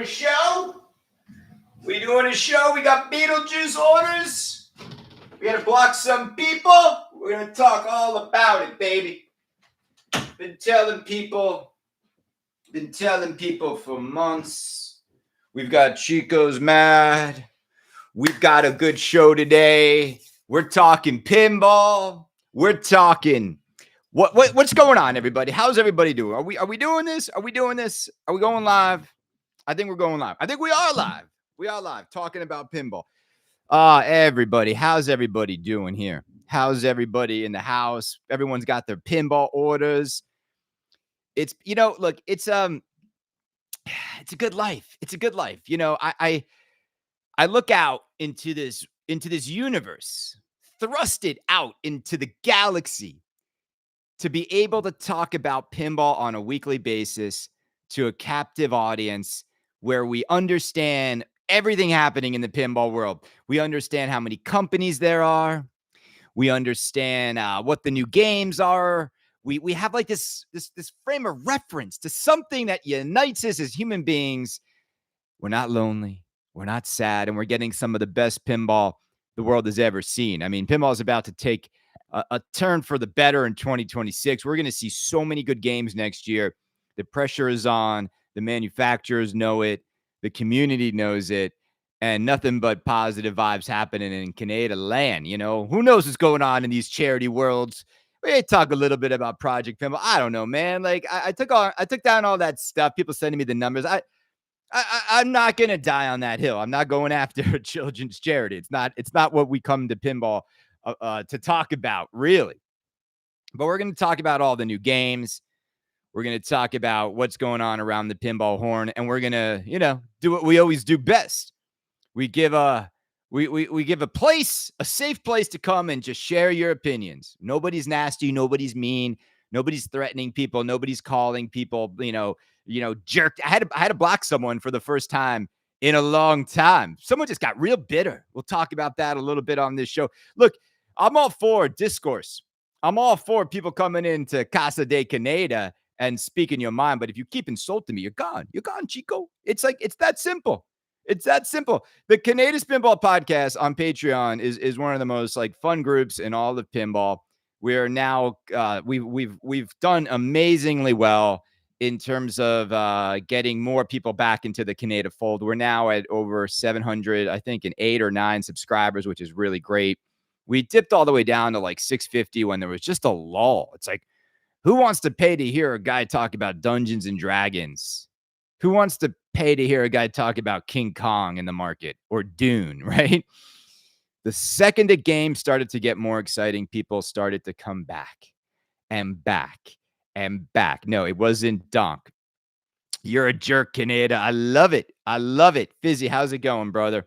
show? We doing a show? We got Beetlejuice orders. We gotta block some people. We're gonna talk all about it, baby. Been telling people for months. We've got Chico's mad. We've got a good show today. We're talking pinball. We're talking what's going on, everybody? How's everybody doing? Are we doing this? Are we doing this? Are we going live? I think we're going live. I think we are live. We are live talking about pinball. Everybody, how's everybody doing here? How's everybody in the house? Everyone's got their pinball orders. It's, look, it's a good life. It's a good life. I look out into this universe, thrusted out into the galaxy to be able to talk about pinball on a weekly basis to a captive audience where we understand everything happening in the pinball world. We understand how many companies there are. We understand what the new games are. We have like this frame of reference to something that unites us as human beings. We're not lonely. We're not sad. And we're getting some of the best pinball the world has ever seen. I mean, pinball is about to take a turn for the better in 2026. We're going to see so many good games next year. The pressure is on. The manufacturers know it. The community knows it. And nothing but positive vibes happening in Kaneda land. Who knows what's going on in these charity worlds? We talk a little bit about Project Pinball. I don't know, man. Like I took down all that stuff. People sending me the numbers. I'm not going to die on that hill. I'm not going after a children's charity. It's not what we come to pinball to talk about, really. But we're going to talk about all the new games. We're going to talk about what's going on around the pinball horn, and we're going to, do what we always do best. We give a place, a safe place to come and just share your opinions. Nobody's nasty, nobody's mean, nobody's threatening people, nobody's calling people, jerked. I had to block someone for the first time in a long time. Someone just got real bitter. We'll talk about that a little bit on this show. Look, I'm all for discourse. I'm all for people coming into Casa de Kaneda and speaking your mind. But if you keep insulting me, you're gone. You're gone, Chico. It's that simple. It's that simple. The Kaneda Pinball podcast on Patreon is one of the most fun groups in all of pinball. We are now we've done amazingly well in terms of getting more people back into the Kaneda fold. We're now at over 700, I think, and 8 or 9 subscribers, which is really great. We dipped all the way down to 650 when there was just a lull. It's who wants to pay to hear a guy talk about Dungeons and Dragons? Who wants to pay to hear a guy talk about King Kong in the market or Dune, right? The second the game started to get more exciting, people started to come back and back and back. No, it wasn't Donk. You're a jerk, Kaneda. I love it. I love it. Fizzy, how's it going, brother?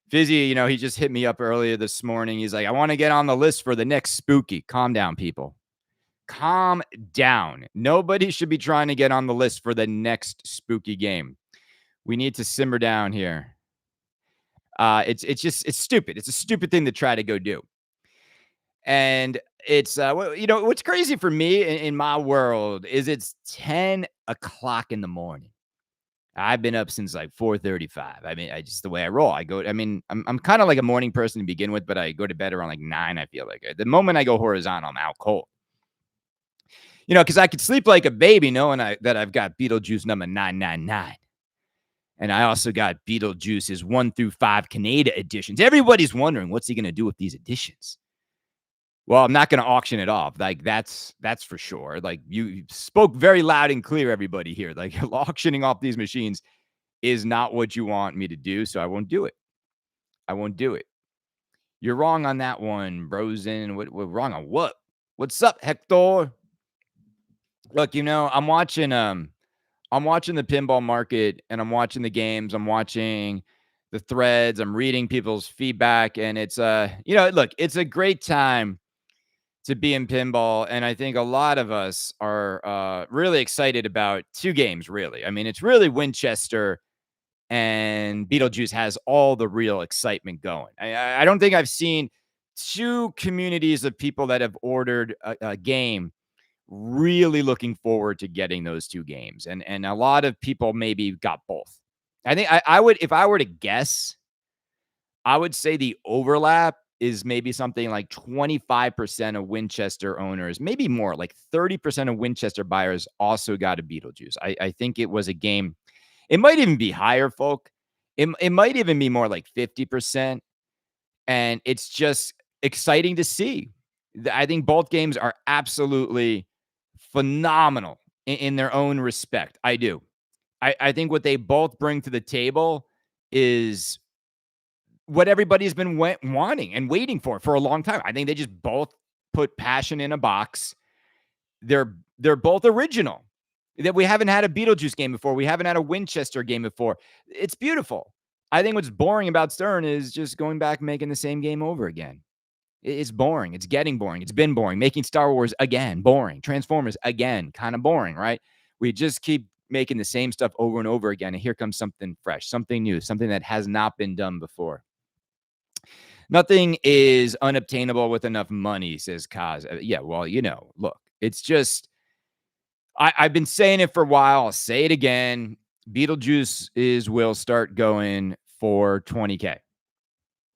Fizzy, he just hit me up earlier this morning. He's like, I want to get on the list for the next spooky. Calm down, people. Calm down. Nobody should be trying to get on the list for the next spooky game. We need to simmer down here. It's stupid. It's a stupid thing to try to go do. And it's, what's crazy for me in my world is it's 10 o'clock in the morning. I've been up since 4:35. I mean, just the way I roll. I'm kind of like a morning person to begin with, but I go to bed around 9. I feel like the moment I go horizontal, I'm out cold. Because I could sleep like a baby knowing that I've got Beetlejuice number 999. And I also got Beetlejuice's 1 through 5 Kaneda editions. Everybody's wondering, what's he going to do with these editions? Well, I'm not going to auction it off. That's for sure. You spoke very loud and clear, everybody here. Auctioning off these machines is not what you want me to do, so I won't do it. I won't do it. You're wrong on that one, Brosen. What wrong on what? What's up, Hector? Look, I'm watching the pinball market, and I'm watching the games. I'm watching the threads. I'm reading people's feedback, and it's look, it's a great time to be in pinball, and I think a lot of us are really excited about 2 games. Really, I mean, it's really Winchester and Beetlejuice has all the real excitement going. I don't think I've seen 2 communities of people that have ordered a game really looking forward to getting those 2 games. And a lot of people maybe got both. I think I would if I were to guess, I would say the overlap is maybe something like 25% of Winchester owners, maybe more, like 30% of Winchester buyers also got a Beetlejuice. I think it was a game. It might even be higher, folk. It might even be more like 50%. And it's just exciting to see. I think both games are absolutely phenomenal in their own respect. I do. I think what they both bring to the table is what everybody's been wanting and waiting for a long time. I think they just both put passion in a box. They're both original. That we haven't had a Beetlejuice game before. We haven't had a Winchester game before. It's beautiful. I think what's boring about Stern is just going back and making the same game over again. It's boring. It's getting boring. It's been boring. Making Star Wars again, boring. Transformers again, kind of boring, right? We just keep making the same stuff over and over again. And here comes something fresh, something new, something that has not been done before. Nothing is unobtainable with enough money, says Kaz. Yeah, well, look, it's just, I've been saying it for a while. I'll say it again. Beetlejuice will start going for 20K.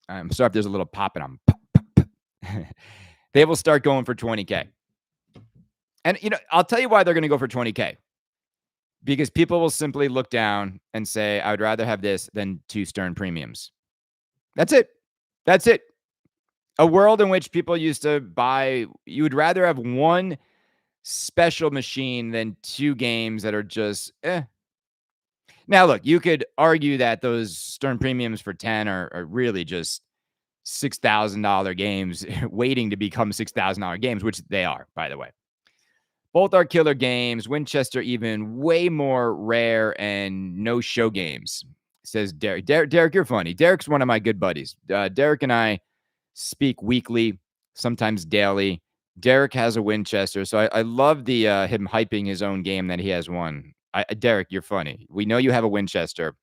I'm sorry if there's a little popping on. They will start going for 20K. And, I'll tell you why they're going to go for 20K. Because people will simply look down and say, I would rather have this than 2 Stern premiums. That's it. That's it. A world in which people used to buy, you would rather have one special machine than 2 games that are just, eh. Now, look, you could argue that those Stern premiums for 10 are really just $6,000 games waiting to become $6,000 games, which they are, by the way. Both are killer games. Winchester even way more rare and no show games, says Derek. Derek, you're funny. Derek's one of my good buddies. Derek and I speak weekly, sometimes daily. Derek has a Winchester, so I love the him hyping his own game that he has won. Derek, you're funny. We know you have a Winchester.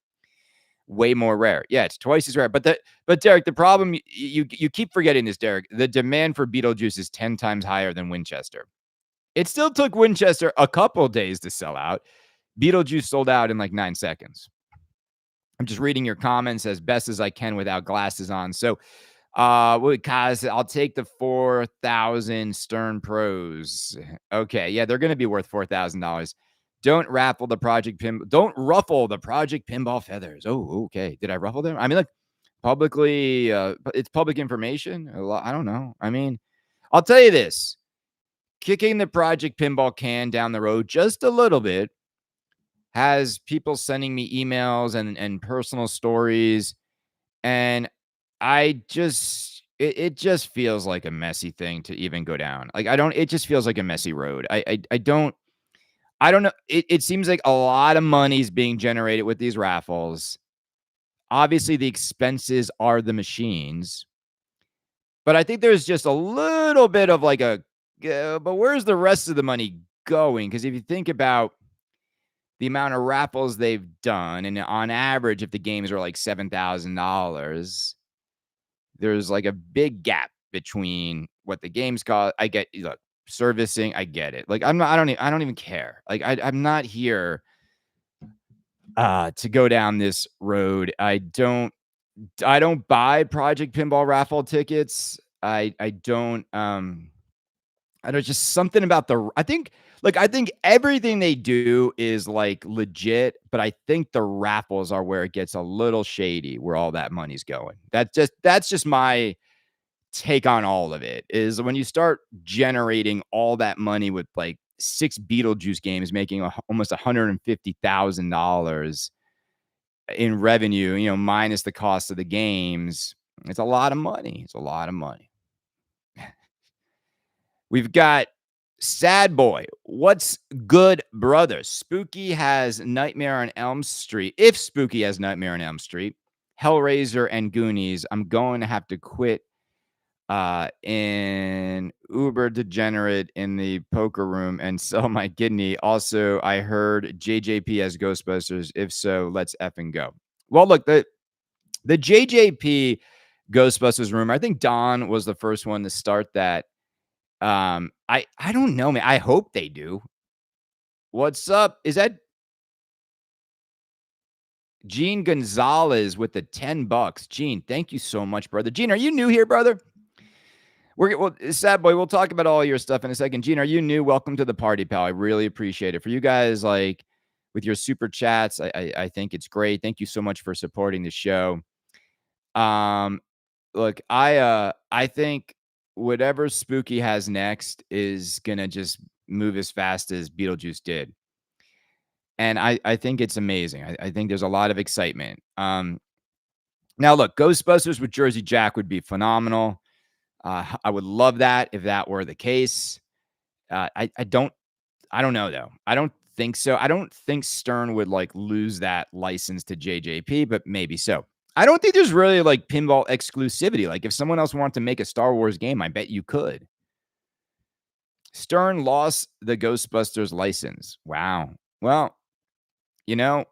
Way more rare. Yeah, it's twice as rare. But Derek, the problem you keep forgetting this, Derek. The demand for Beetlejuice is 10 times higher than Winchester. It still took Winchester a couple days to sell out. Beetlejuice sold out in like 9 seconds. I'm just reading your comments as best as I can without glasses on. So, Kaz, I'll take the 4,000 Stern Pros. Okay, yeah, they're going to be worth $4,000. Don't ruffle the Project Pinball feathers. Oh, okay. Did I ruffle them? I mean, look, publicly, it's public information. I don't know. I mean, I'll tell you this. Kicking the Project Pinball can down the road just a little bit has people sending me emails and personal stories. And it just feels like a messy thing to even go down. Like, it just feels like a messy road. I don't know. It seems like a lot of money is being generated with these raffles. Obviously, the expenses are the machines. But I think there's just a little bit of like but where's the rest of the money going? Because if you think about the amount of raffles they've done, and on average, if the games are like $7,000, there's like a big gap between what the games cost. I get, look, servicing, I get it. Like, I don't even care. Like, I'm not here to go down this road. I don't buy Project Pinball raffle tickets. I don't just something about I think everything they do is like legit, but I think the raffles are where it gets a little shady, where all that money's going. That's just my take on all of it. Is when you start generating all that money with like 6 Beetlejuice games making almost $150,000 in revenue, minus the cost of the games, it's a lot of money. It's a lot of money. We've got Sad Boy. What's good, brother? Spooky has Nightmare on Elm Street. If Spooky has Nightmare on Elm Street, Hellraiser, and Goonies, I'm going to have to quit in Uber Degenerate in the poker room and sell my kidney. Also, I heard JJP has Ghostbusters. If so, let's effing go. Well, look, the JJP Ghostbusters rumor, I think Don was the first one to start that. I don't know, man. I hope they do. What's up? Gene Gonzalez with the $10. Gene, thank you so much, brother. Gene, are you new here, brother? Well, Sad Boy, we'll talk about all your stuff in a second. Gene, are you new? Welcome to the party, pal. I really appreciate it. For you guys, like with your super chats, I think it's great. Thank you so much for supporting the show. Look, I think whatever Spooky has next is gonna just move as fast as Beetlejuice did. And I think it's amazing. I think there's a lot of excitement. Now look, Ghostbusters with Jersey Jack would be phenomenal. I would love that if that were the case. I don't know though. I don't think so. I don't think Stern would like lose that license to JJP, but maybe so. I don't think there's really like pinball exclusivity. Like if someone else wanted to make a Star Wars game, I bet you could. Stern lost the Ghostbusters license. Wow. Well, you know,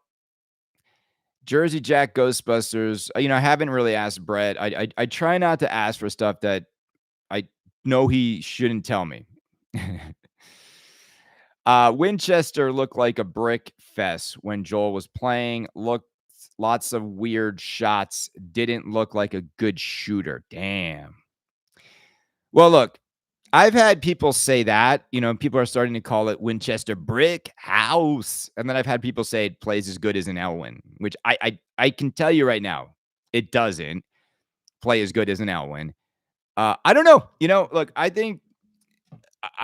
Jersey Jack Ghostbusters, I haven't really asked Brett. I try not to ask for stuff that I know he shouldn't tell me. Winchester looked like a brick fest when Joel was playing. Looked lots of weird shots. Didn't look like a good shooter. Damn. Well, look, I've had people say that. People are starting to call it Winchester Brick House. And then I've had people say it plays as good as an Elwyn, which I can tell you right now, it doesn't play as good as an Elwyn. I don't know. Look, I think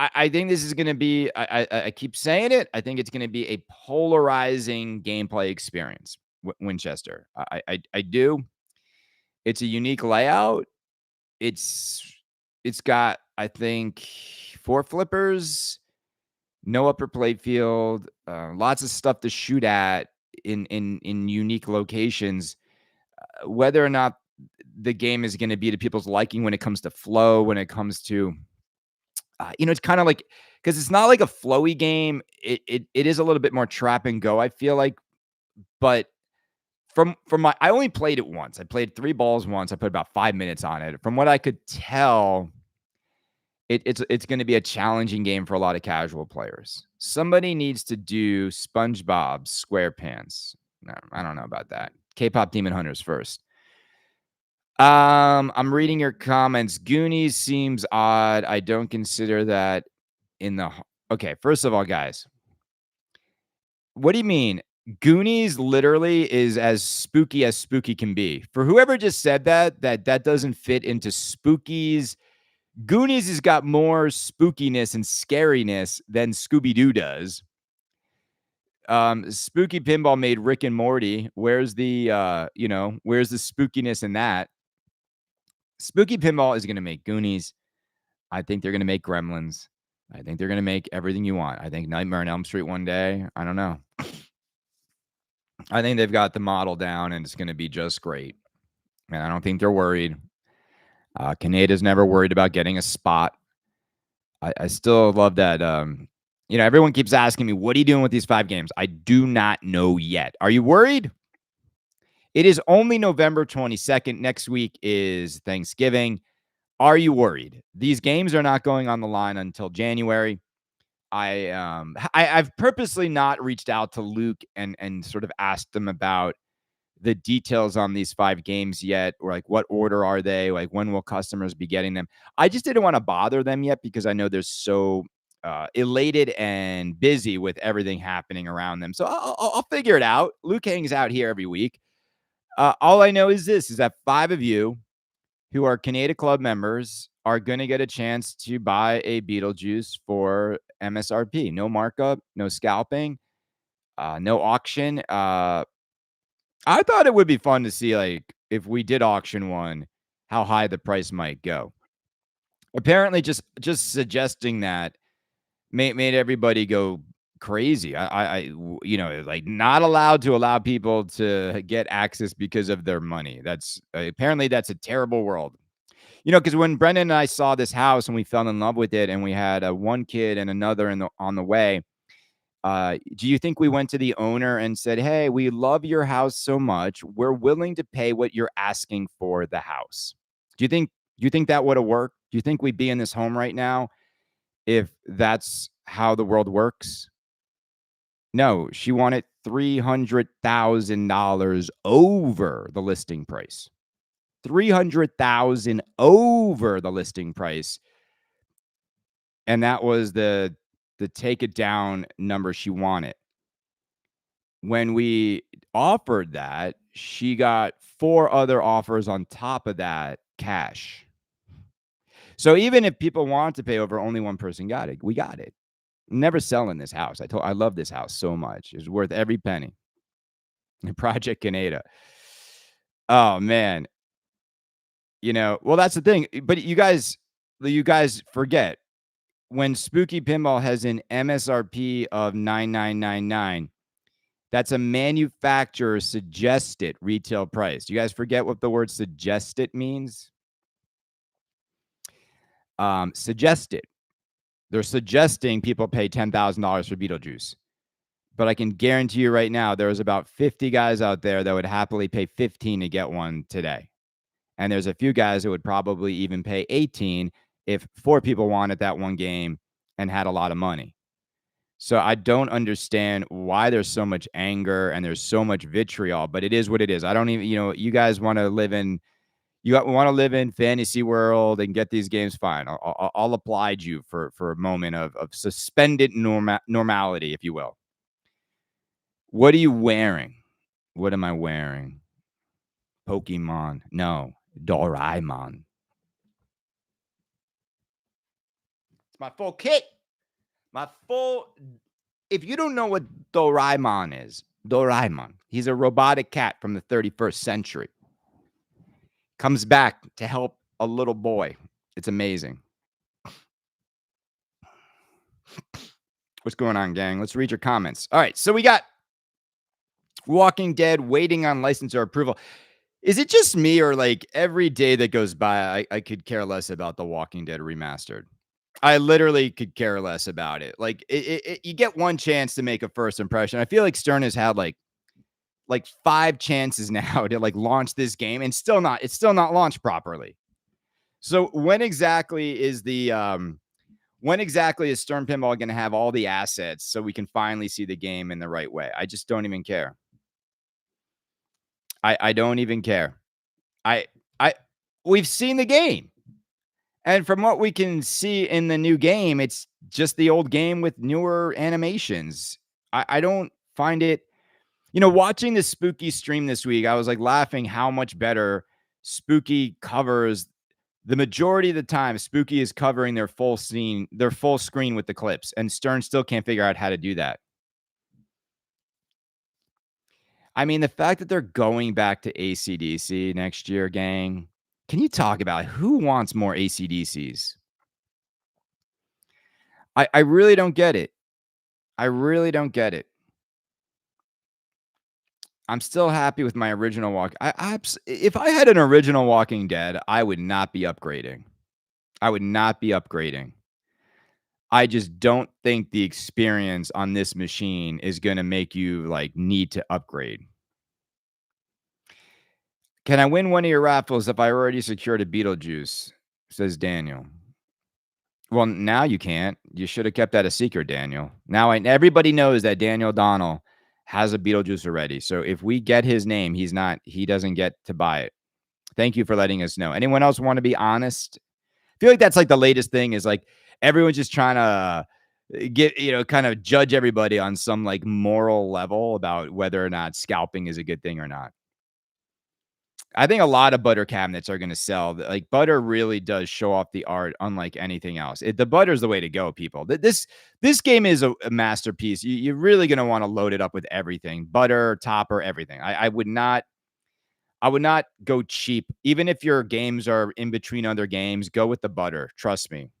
this is going to be, I keep saying it. I think it's going to be a polarizing gameplay experience, Winchester. I do. It's a unique layout. It's got, I think, 4 flippers, no upper playfield, lots of stuff to shoot at in unique locations. Whether or not the game is going to be to people's liking when it comes to flow, when it comes to it's kind of like, because it's not like a flowy game. It is a little bit more trap and go, I feel like. But I only played it once. I played 3 balls once. I put about 5 minutes on it. From what I could tell, it's going to be a challenging game for a lot of casual players. Somebody needs to do SpongeBob SquarePants. No, I don't know about that. K-pop Demon Hunters first. I'm reading your comments. Goonies seems odd. I don't consider that in the. Okay, first of all, guys, what do you mean? Goonies literally is as spooky can be. For whoever just said that doesn't fit into Spookies. Goonies has got more spookiness and scariness than Scooby-Doo does. Spooky Pinball made Rick and Morty. Where's the spookiness in that? Spooky Pinball is going to make Goonies. I think they're going to make Gremlins. I think they're going to make everything you want. I think Nightmare on Elm Street one day. I don't know. I think they've got the model down and it's going to be just great. And I don't think they're worried. Kaneda's never worried about getting a spot. I still love that. Everyone keeps asking me, what are you doing with these 5 games? I do not know yet. Are you worried? It is only November 22nd. Next week is Thanksgiving. Are you worried? These games are not going on the line until January. I've purposely not reached out to Luke and sort of asked them about the details on these 5 games yet, or like what order are they? Like when will customers be getting them? I just didn't want to bother them yet because I know they're so elated and busy with everything happening around them. So I'll figure it out. Luke hangs out here every week. All I know is this, is that 5 of you who are Kaneda Club members are going to get a chance to buy a Beetlejuice for MSRP. No markup, no scalping, no auction. I thought it would be fun to see, like, if we did auction one, how high the price might go. Apparently, just suggesting that made everybody go crazy. Like not allowed to allow people to get access because of their money. That's apparently that's a terrible world. Because when Brendan and I saw this house and we fell in love with it, and we had one kid and another on the way. Do you think we went to the owner and said, "Hey, we love your house so much, we're willing to pay what you're asking for the house"? Do you think that would have worked? Do you think we'd be in this home right now if that's how the world works? No, she wanted $300,000 over the listing price. 300,000 over the listing price. And that was the take it down number she wanted. When we offered that, she got 4 other offers on top of that cash. So even if people want to pay over, only one person got it. We got it. Never selling this house. I love this house so much. It's worth every penny. Project Kaneda. Oh man. Well, that's the thing. But you guys forget when Spooky Pinball has an MSRP of 9999, that's a manufacturer suggested retail price. You guys forget what the word suggested means? Suggested. They're suggesting people pay $10,000 for Beetlejuice. But I can guarantee you right now, there's about 50 guys out there that would happily pay 15 to get one today. And there's a few guys that would probably even pay 18 if 4 people wanted that one game and had a lot of money. So I don't understand why there's so much anger and there's so much vitriol, but it is what it is. I don't even, you guys want to live in fantasy world and get these games, fine. I'll oblige you for a moment of suspended normality, if you will. What are you wearing? What am I wearing? Pokemon. No, Doraemon. It's my full kit. If you don't know what Doraemon is, he's a robotic cat from the 31st century. Comes back to help a little boy. It's amazing. What's going on, gang? Let's read your comments. All right, so we got Walking Dead waiting on licensor approval. Is it just me, or like every day that goes by, I could care less about the Walking Dead remastered? I literally could care less about it. Like you get one chance to make a first impression. I feel like Stern has had like 5 chances now to like launch this game and it's still not launched properly. So when exactly is Stern Pinball going to have all the assets so we can finally see the game in the right way? I just don't even care. I don't even care. We've seen the game. And from what we can see in the new game, it's just the old game with newer animations. I don't find it, watching the Spooky stream this week, I was like laughing how much better Spooky covers. The majority of the time, Spooky is covering their full screen with the clips, and Stern still can't figure out how to do that. I mean, the fact that they're going back to AC/DC next year, gang, can you talk about who wants more AC/DCs? I really don't get it. I really don't get it. I'm still happy with my original if I had an original Walking Dead, I would not be upgrading. I just don't think the experience on this machine is going to make you like need to upgrade. Can I win one of your raffles if I already secured a Beetlejuice? Says Daniel. Well, now you can't. You should have kept that a secret, Daniel. Now everybody knows that Daniel Donnell has a Beetlejuice already. So if we get his name, he doesn't get to buy it. Thank you for letting us know. Anyone else want to be honest? I feel like that's like the latest thing is like everyone's just trying to get, kind of judge everybody on some like moral level about whether or not scalping is a good thing or not. I think a lot of butter cabinets are going to sell. Like butter really does show off the art, unlike anything else. The butter is the way to go, people. This game is a masterpiece. You're really going to want to load it up with everything: butter, topper, everything. I would not go cheap. Even if your games are in between other games, go with the butter. Trust me.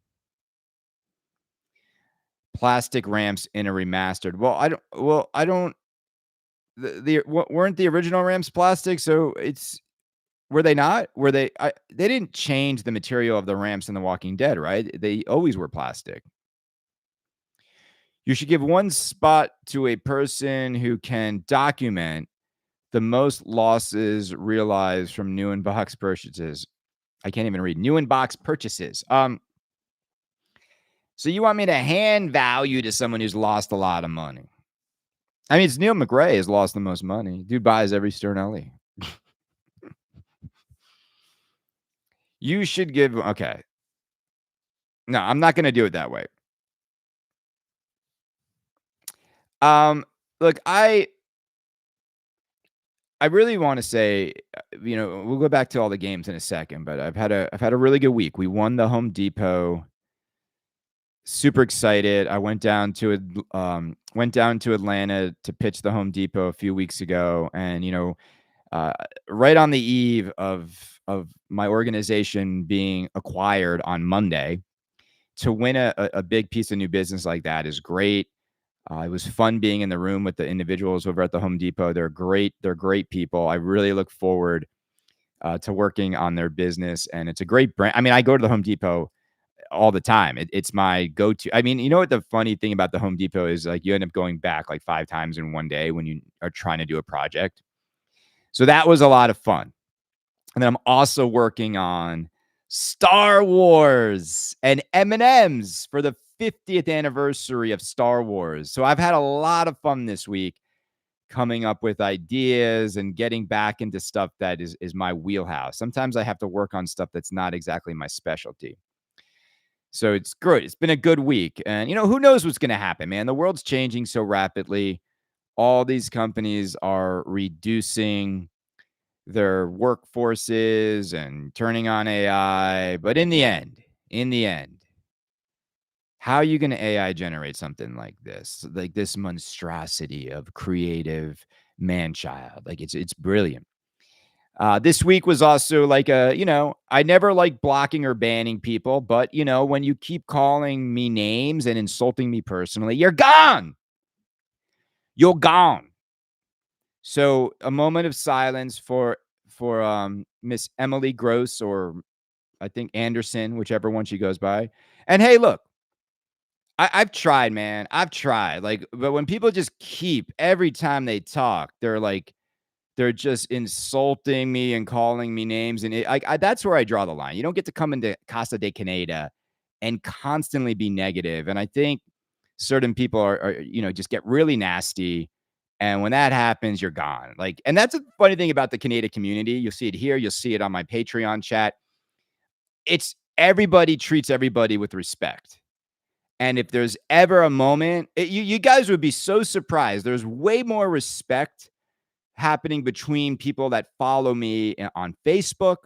Plastic ramps in a remastered. I don't. Weren't the original ramps plastic? So were they not? Were they? They didn't change the material of the ramps in The Walking Dead, right? They always were plastic. You should give one spot to a person who can document the most losses realized from new in-box purchases. I can't even read. New in-box purchases. So you want me to hand value to someone who's lost a lot of money? I mean, it's Neil McRae has lost the most money. Dude buys every Sternelli. You should give okay. No, I'm not gonna do it that way. Um, look, I really wanna say, we'll go back to all the games in a second, but I've had a really good week. We won the Home Depot. Super excited. I went down to Atlanta to pitch the Home Depot a few weeks ago, and, uh, right on the eve of my organization being acquired on Monday, to win a big piece of new business like that is great. It was fun being in the room with the individuals over at the Home Depot. They're great. They're great people. I really look forward to working on their business, and it's a great brand. I mean, I go to the Home Depot all the time. It's my go-to. I mean, you know what the funny thing about the Home Depot is? Like, you end up going back like 5 times in one day when you are trying to do a project. So that was a lot of fun. And then I'm also working on Star Wars and M&Ms for the 50th anniversary of Star Wars. So I've had a lot of fun this week coming up with ideas and getting back into stuff that is my wheelhouse. Sometimes I have to work on stuff that's not exactly my specialty. So it's good. It's been a good week. And, who knows what's going to happen, man? The world's changing so rapidly. All these companies are reducing their workforces and turning on AI. But in the end, how are you going to AI generate something like this monstrosity of creative man child? Like it's brilliant. This week was also like I never like blocking or banning people, but when you keep calling me names and insulting me personally, you're gone. You're gone. So a moment of silence for Miss Emily Gross, or I think Anderson, whichever one she goes by. And hey, look, I've tried, man. I've tried. Like, but when people just keep every time they talk, they're just insulting me and calling me names, and that's where I draw the line. You don't get to come into Casa de Kaneda and constantly be negative, and I think certain people are just get really nasty, and when that happens, you're gone. Like, and that's a funny thing about the Kaneda community. You'll see it here. You'll see it on my Patreon chat. It's everybody treats everybody with respect. And if there's ever a moment, you guys would be so surprised. There's way more respect happening between people that follow me on Facebook,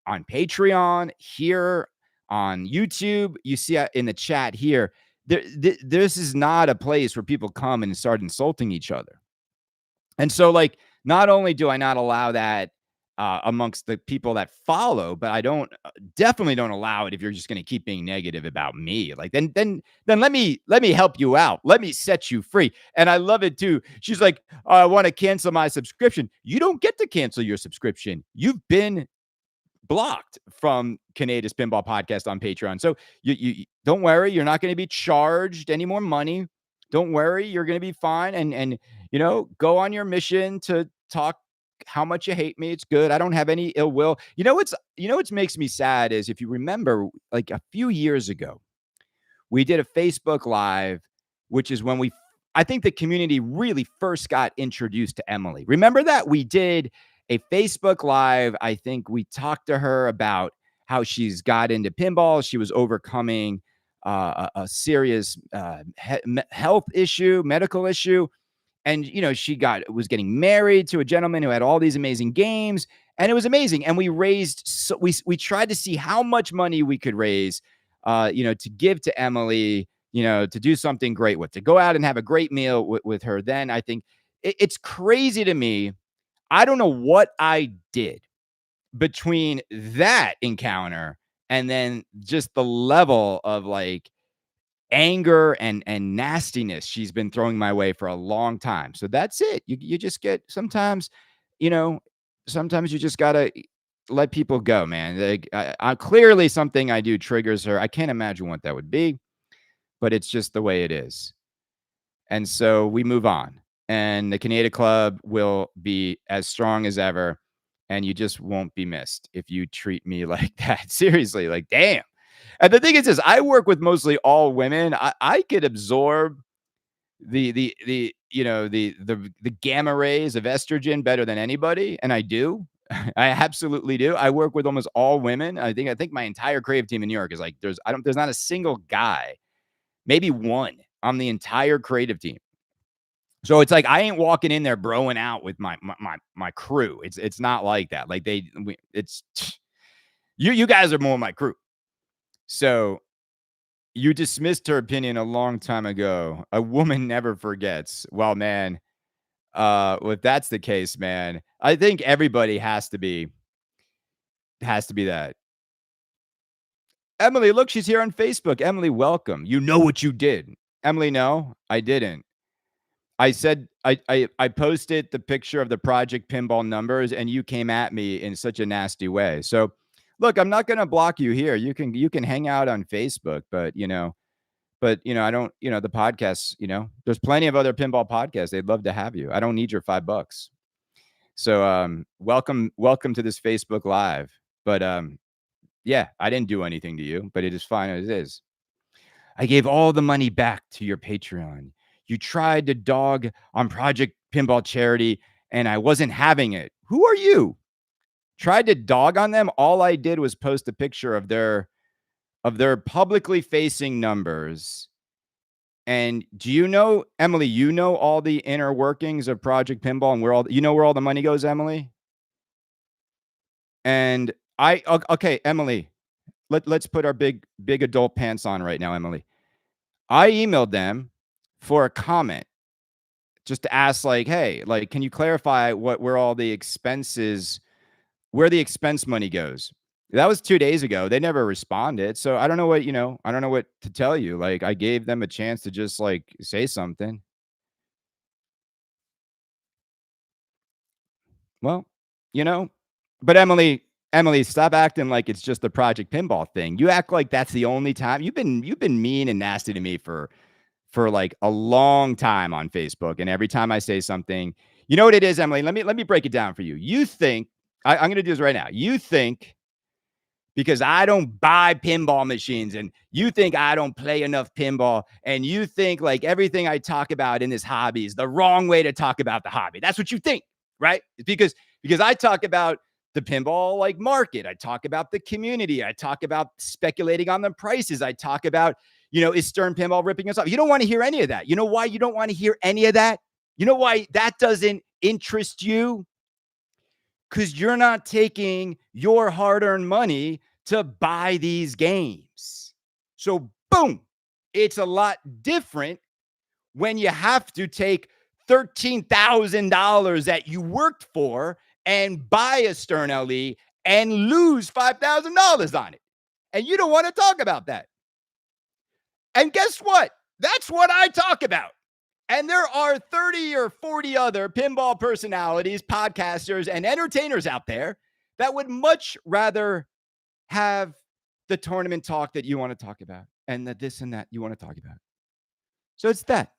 on Patreon, here on YouTube. You see in the chat here, this is not a place where people come and start insulting each other. And so, like, not only do I not allow that amongst the people that follow, but I definitely don't allow it if you're just going to keep being negative about me. Like, then let me help you out. Let me set you free. And I love it too. She's like, oh, I want to cancel my subscription. You don't get to cancel your subscription. You've been blocked from Kaneda's Pinball Podcast on Patreon. So you don't worry, you're not going to be charged any more money. Don't worry, you're going to be fine. And go on your mission to talk how much you hate me. It's good. I don't have any ill will. What makes me sad is, if you remember, like a few years ago, we did a Facebook Live, which is when I think the community really first got introduced to Emily. Remember that? We did a Facebook Live. I think we talked to her about how she's got into pinball. She was overcoming a serious health issue, medical issue. And, she was getting married to a gentleman who had all these amazing games. And it was amazing. And we raised, we tried to see how much money we could raise, to give to Emily, to do something great with, to go out and have a great meal with her. Then I think it's crazy to me. I don't know what I did between that encounter and then just the level of like anger and nastiness she's been throwing my way for a long time. So that's it. You just get you know, sometimes you just gotta let people go, man. Like, clearly something I do triggers her. I can't imagine what that would be, but it's just the way it is. And so we move on. And the Canada Club will be as strong as ever. And you just won't be missed if you treat me like that. Seriously, like, damn. And the thing is this, I work with mostly all women. I could absorb the the gamma rays of estrogen better than anybody, and I do. I absolutely do. I work with almost all women. I think my entire creative team in New York is like there's not a single guy, maybe one on the entire creative team. So it's like I ain't walking in there broing out with my crew. It's not like that. Like it's you guys are more my crew. So you dismissed her opinion a long time ago. A woman never forgets. Well, man, if that's the case, man, I think everybody has to be that. Emily, look, she's here on Facebook. Emily, welcome. You know what you did. Emily, no, I didn't. I said I posted the picture of the Project Pinball numbers, and you came at me in such a nasty way. So, look, I'm not going to block you here. You can hang out on Facebook, but I don't. The podcasts. There's plenty of other pinball podcasts. They'd love to have you. I don't need your $5. So, welcome to this Facebook Live. But yeah, I didn't do anything to you, but it is fine as it is. I gave all the money back to your Patreon. You tried to dog on Project Pinball Charity, and I wasn't having it. Who are you? Tried to dog on them? All I did was post a picture of their publicly facing numbers. And do you know, Emily, all the inner workings of Project Pinball and where all the money goes, Emily? And okay, Emily, let's put our big adult pants on right now, Emily. I emailed them for a comment just to ask, like, hey, like, can you clarify where the expense money goes? That was 2 days ago. They never responded. So I don't know what to tell you. Like, I gave them a chance to just like say something. Well, you know, but Emily, stop acting like it's just the Project Pinball thing. You act like that's the only time. You've been mean and nasty to me for like a long time on Facebook. And every time I say something, you know what it is, Emily? Let me break it down for you. You think I'm gonna do this right now. You think because I don't buy pinball machines and you think I don't play enough pinball and you think like everything I talk about in this hobby is the wrong way to talk about the hobby. That's what you think, right? Because I talk about the pinball like market. I talk about the community. I talk about speculating on the prices. I talk about, is Stern Pinball ripping us off? You don't want to hear any of that. You know why you don't want to hear any of that? You know why that doesn't interest you? Because you're not taking your hard-earned money to buy these games. So, boom, it's a lot different when you have to take $13,000 that you worked for and buy a Stern LE and lose $5,000 on it. And you don't want to talk about that. And guess what? That's what I talk about. And there are 30 or 40 other pinball personalities, podcasters, and entertainers out there that would much rather have the tournament talk that you want to talk about and the this and that you want to talk about. So it's that.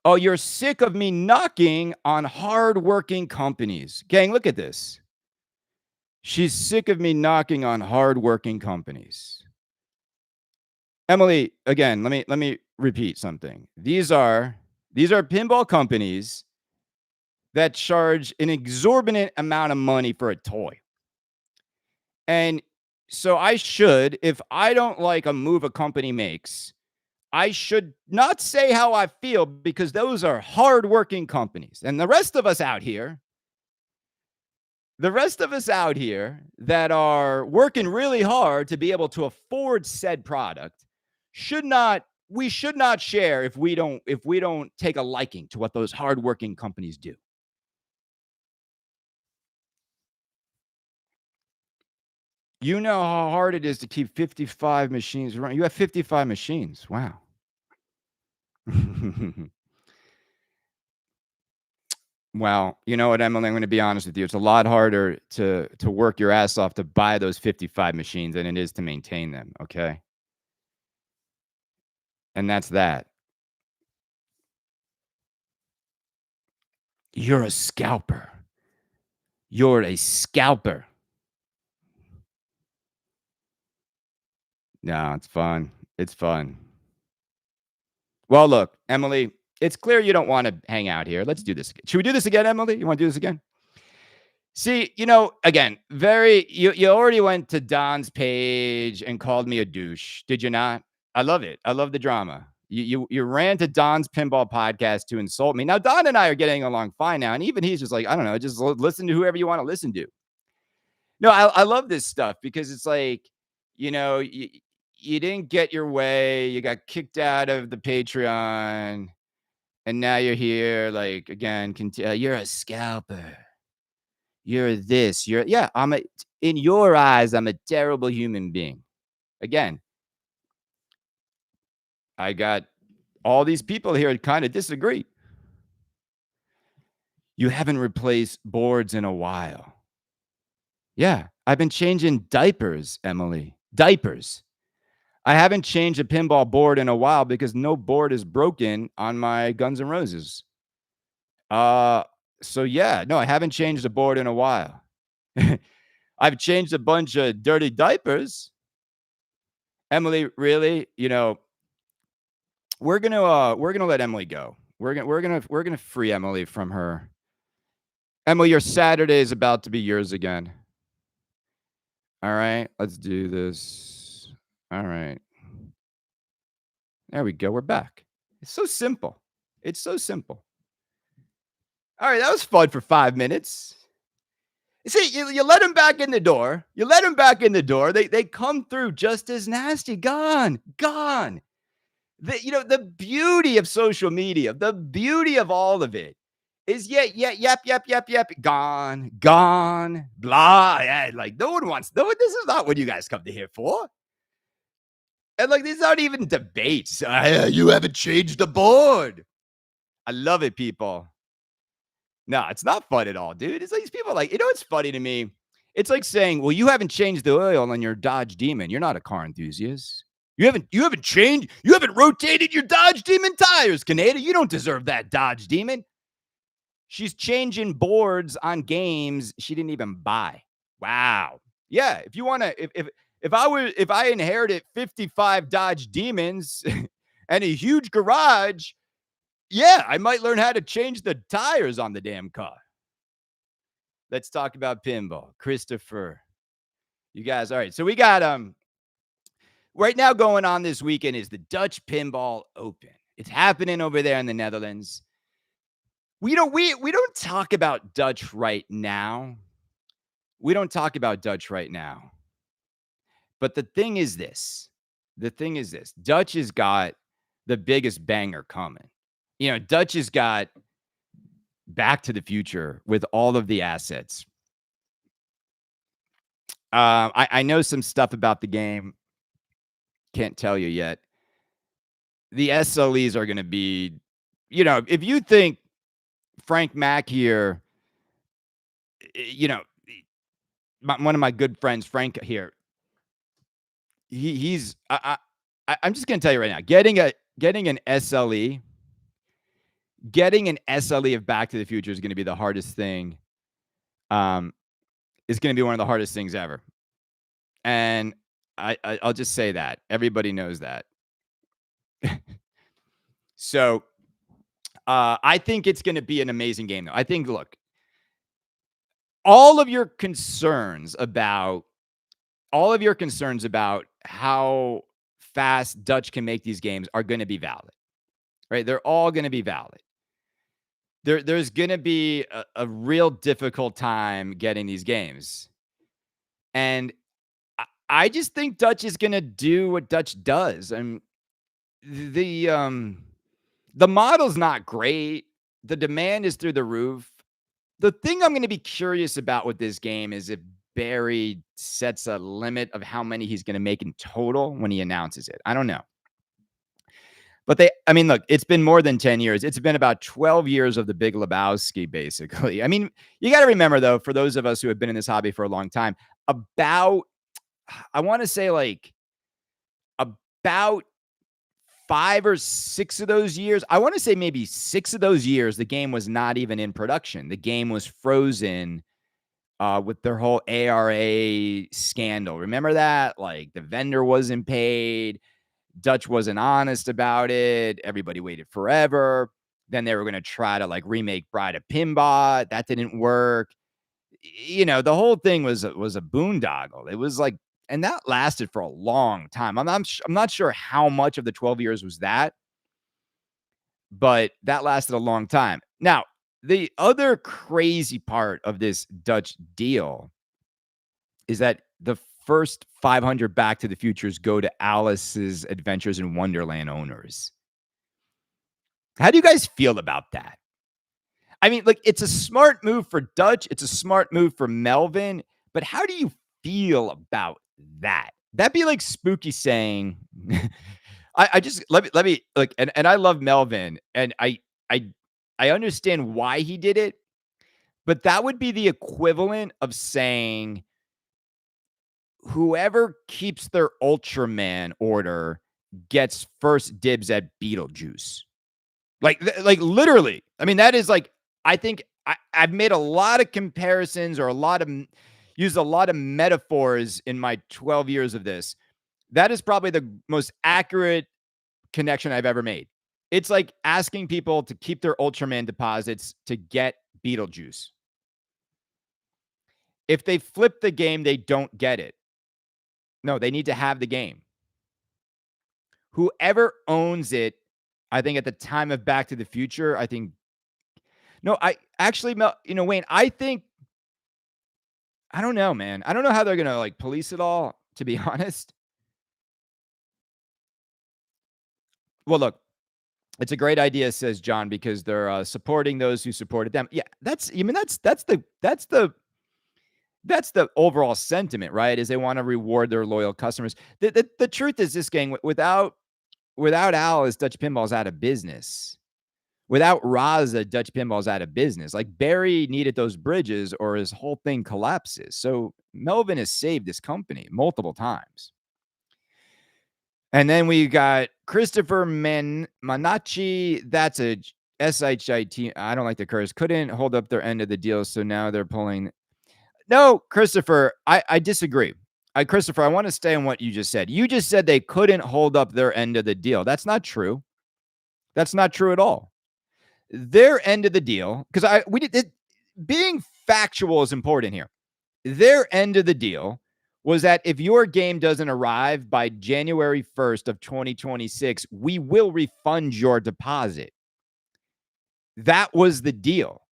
Oh, you're sick of me knocking on hardworking companies. Gang, look at this. She's sick of me knocking on hardworking companies. Emily, again, let me repeat something. These are pinball companies that charge an exorbitant amount of money for a toy. And so if I don't like a move a company makes, I should not say how I feel because those are hardworking companies. And the rest of us out here that are working really hard to be able to afford said product we should not share if we don't take a liking to what those hardworking companies do. You know how hard it is to keep 55 machines running. You have 55 machines. Wow. Well, you know what, Emily? I'm going to be honest with you. It's a lot harder to work your ass off to buy those 55 machines than it is to maintain them. Okay. And that's that. You're a scalper. You're a scalper. No, it's fun. It's fun. Well, look, Emily, it's clear you don't want to hang out here. Let's do this again. Should we do this again, Emily? You want to do this again? See, again, you already went to Don's page and called me a douche. Did you not? I love it. I love the drama. You ran to Don's Pinball podcast to insult me. Now Don and I are getting along fine now, and even he's just like, I don't know, just listen to whoever you want to listen to. No, I love this stuff because it's like, you didn't get your way, you got kicked out of the Patreon, and now you're here, like again, you're a scalper. You're this. In your eyes, I'm a terrible human being. Again, I got all these people here that kind of disagree. You haven't replaced boards in a while. Yeah, I've been changing diapers, Emily. Diapers. I haven't changed a pinball board in a while because no board is broken on my Guns N' Roses. So yeah, no, I haven't changed a board in a while. I've changed a bunch of dirty diapers. Emily, really, we're gonna let Emily go. We're gonna free Emily from her. Emily, your Saturday is about to be yours again. All right, let's do this. All right. There we go. We're back. It's so simple. It's so simple. All right, that was fun for 5 minutes. See, you let them back in the door. You let them back in the door. They come through just as nasty. Gone. The beauty of social media, the beauty of all of it is yep, gone, blah. Yeah, like no one wants. No one. This is not what you guys come to here for. And like these aren't even debates. You haven't changed the board. I love it, people. No, it's not fun at all, dude. It's like these people like, it's funny to me. It's like saying, well, you haven't changed the oil on your Dodge Demon. You're not a car enthusiast. You haven't changed. You haven't rotated your Dodge Demon tires, Kaneda. You don't deserve that Dodge Demon. She's changing boards on games she didn't even buy. Wow. Yeah, if you want to, if I inherited 55 Dodge Demons and a huge garage, yeah, I might learn how to change the tires on the damn car. Let's talk about pinball. Christopher, you guys, all right. So we got right now going on this weekend is the Dutch Pinball Open. It's happening over there in the Netherlands. We don't talk about Dutch right now. But the thing is this. Dutch has got the biggest banger coming. Dutch has got Back to the Future with all of the assets. I know some stuff about the game. Can't tell you yet. The SLEs are going to be, if you think Frank Mack here, one of my good friends, Frank here, I'm just going to tell you right now, getting an SLE of Back to the Future is going to be the hardest thing. It's going to be one of the hardest things ever. And I'll just say that. Everybody knows that. So I think it's going to be an amazing game, though. I think, look, all of your concerns about how fast Dutch can make these games are going to be valid, right? They're all going to be valid. There's going to be a real difficult time getting these games. And I just think Dutch is going to do what Dutch does. And the model's not great. The demand is through the roof. The thing I'm going to be curious about with this game is if Barry sets a limit of how many he's going to make in total when he announces it. I don't know. But look, it's been more than 10 years. It's been about 12 years of the Big Lebowski, basically. I mean, you got to remember, though, for those of us who have been in this hobby for a long time, I want to say about 5 or 6 of those years, I want to say maybe 6 of those years, the game was not even in production. The game was frozen with their whole ARA scandal. Remember that? Like the vendor wasn't paid. Dutch wasn't honest about it. Everybody waited forever. Then they were going to try to like remake Bride of Pinball. That didn't work. The whole thing was a boondoggle. It was like, and that lasted for a long time. I'm not sure how much of the 12 years was that, but that lasted a long time. Now, the other crazy part of this Dutch deal is that the first 500 Back to the Futures go to Alice's Adventures in Wonderland owners. How do you guys feel about that? I mean, like, it's a smart move for Dutch. It's a smart move for Melvin. But how do you feel about that? That'd be like Spooky saying, I just let me like, and I love Melvin, and I I understand why he did it, but that would be the equivalent of saying whoever keeps their Ultraman order gets first dibs at Beetlejuice. Like literally. I mean, that is like, I think I've made a lot of comparisons or used a lot of metaphors in my 12 years of this. That is probably the most accurate connection I've ever made. It's like asking people to keep their Ultraman deposits to get Beetlejuice. If they flip the game, they don't get it. No, they need to have the game. Whoever owns it, I think at the time of Back to the Future, I think. No, I actually, Wayne, I don't know, man. I don't know how they're going to like police it all, to be honest. Well, look, it's a great idea, says John, because they're supporting those who supported them. Yeah, that's the overall sentiment, right? Is they want to reward their loyal customers. The truth is this, gang, without Alice, Dutch Pinball's out of business. Without Raza, Dutch Pinball's out of business. Like, Barry needed those bridges or his whole thing collapses. So Melvin has saved this company multiple times. And then we got Christopher Manacci. That's a SHIT. I don't like the curse. Couldn't hold up their end of the deal, so now they're pulling. No, Christopher, I disagree. Christopher, I want to stay on what you just said. You just said they couldn't hold up their end of the deal. That's not true. That's not true at all. Their end of the deal, because being factual is important here. Their end of the deal was that if your game doesn't arrive by January 1st of 2026, we will refund your deposit. That was the deal.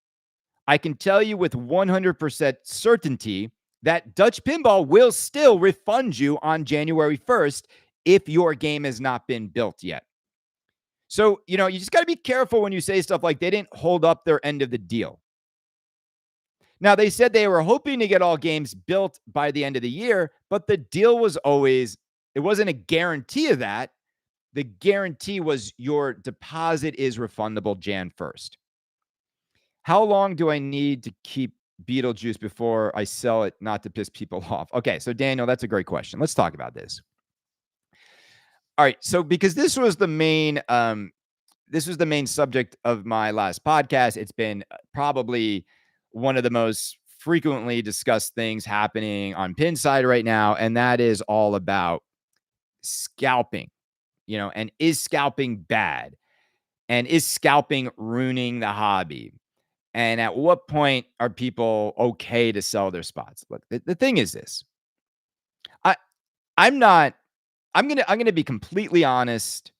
I can tell you with 100% certainty that Dutch Pinball will still refund you on January 1st if your game has not been built yet. So, you just got to be careful when you say stuff like they didn't hold up their end of the deal. Now, they said they were hoping to get all games built by the end of the year, but the deal was always, it wasn't a guarantee of that. The guarantee was your deposit is refundable Jan 1st. How long do I need to keep Beetlejuice before I sell it, not to piss people off? Okay, so Daniel, that's a great question. Let's talk about this. All right, so because this was the main subject of my last podcast. It's been probably one of the most frequently discussed things happening on Pinside right now, and that is all about scalping. And is scalping bad? And is scalping ruining the hobby? And at what point are people okay to sell their spots? Look, the thing is this. I'm gonna be completely honest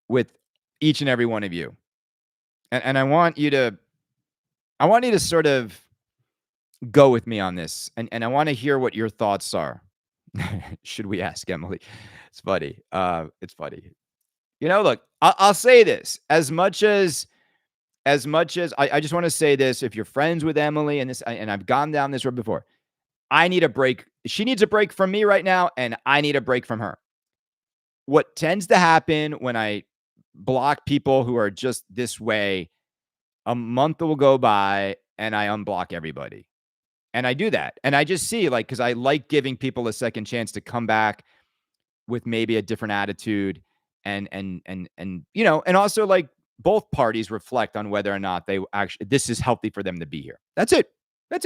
with each and every one of you. And I want you to sort of go with me on this. And I want to hear what your thoughts are. Should we ask Emily? It's funny. It's funny. Look, I'll say this. As much as I just want to say this, if you're friends with Emily and I've gone down this road before, I need a break. She needs a break from me right now, and I need a break from her. What tends to happen when I block people who are just this way, a month will go by and I unblock everybody. And I do that. And I just see, like, because I like giving people a second chance to come back with maybe a different attitude and also, like, both parties reflect on whether or not this is healthy for them to be here. That's it. And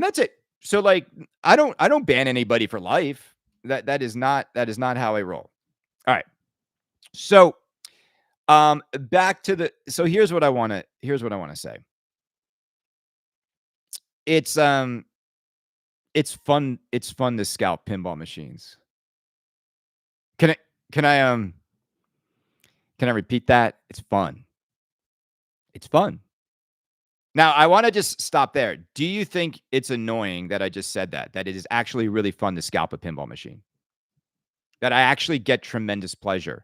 that's it. So, like, I don't ban anybody for life. That is not how I roll. All right. So back to the so here's what I want to say. It's it's fun to scalp pinball machines. Can I can I can I repeat that? It's fun. It's fun. Now, I want to just stop there. Do you think it's annoying that I just said that? That it is actually really fun to scalp a pinball machine? That I actually get tremendous pleasure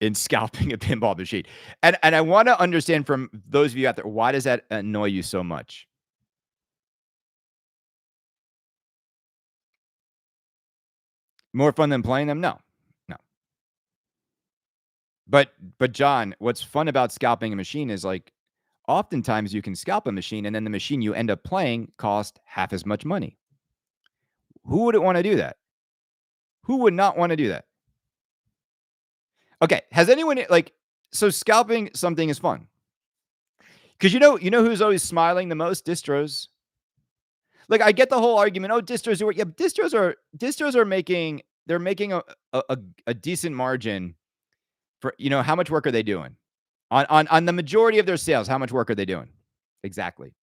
in scalping a pinball machine. And I want to understand from those of you out there, why does that annoy you so much? More fun than playing them? No. No. But John, what's fun about scalping a machine is like oftentimes you can scalp a machine and then the machine you end up playing cost half as much money. Who wouldn't want to do that? Who would not want to do that? Okay, has anyone like so scalping something is fun. Because you know who's always smiling the most? Distros. Like I get the whole argument, oh, distros are yeah, distros are making they're making a decent margin for how much work are they doing? On the majority of their sales, how much work are they doing? Exactly.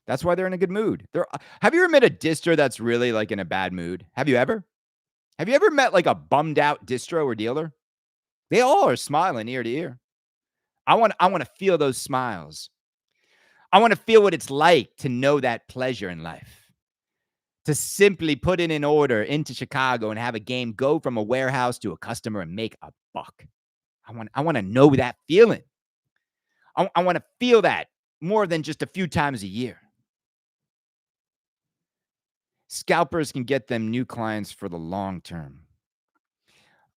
That's why they're in a good mood. Have you ever met a distro that's really like in a bad mood? Have you ever? Have you ever met like a bummed out distro or dealer? They all are smiling ear to ear. I want to feel those smiles. I want to feel what it's like to know that pleasure in life. To simply put in an order into Chicago and have a game go from a warehouse to a customer and make a buck. I want to know that feeling. I want to feel that more than just a few times a year. Scalpers can get them new clients for the long term.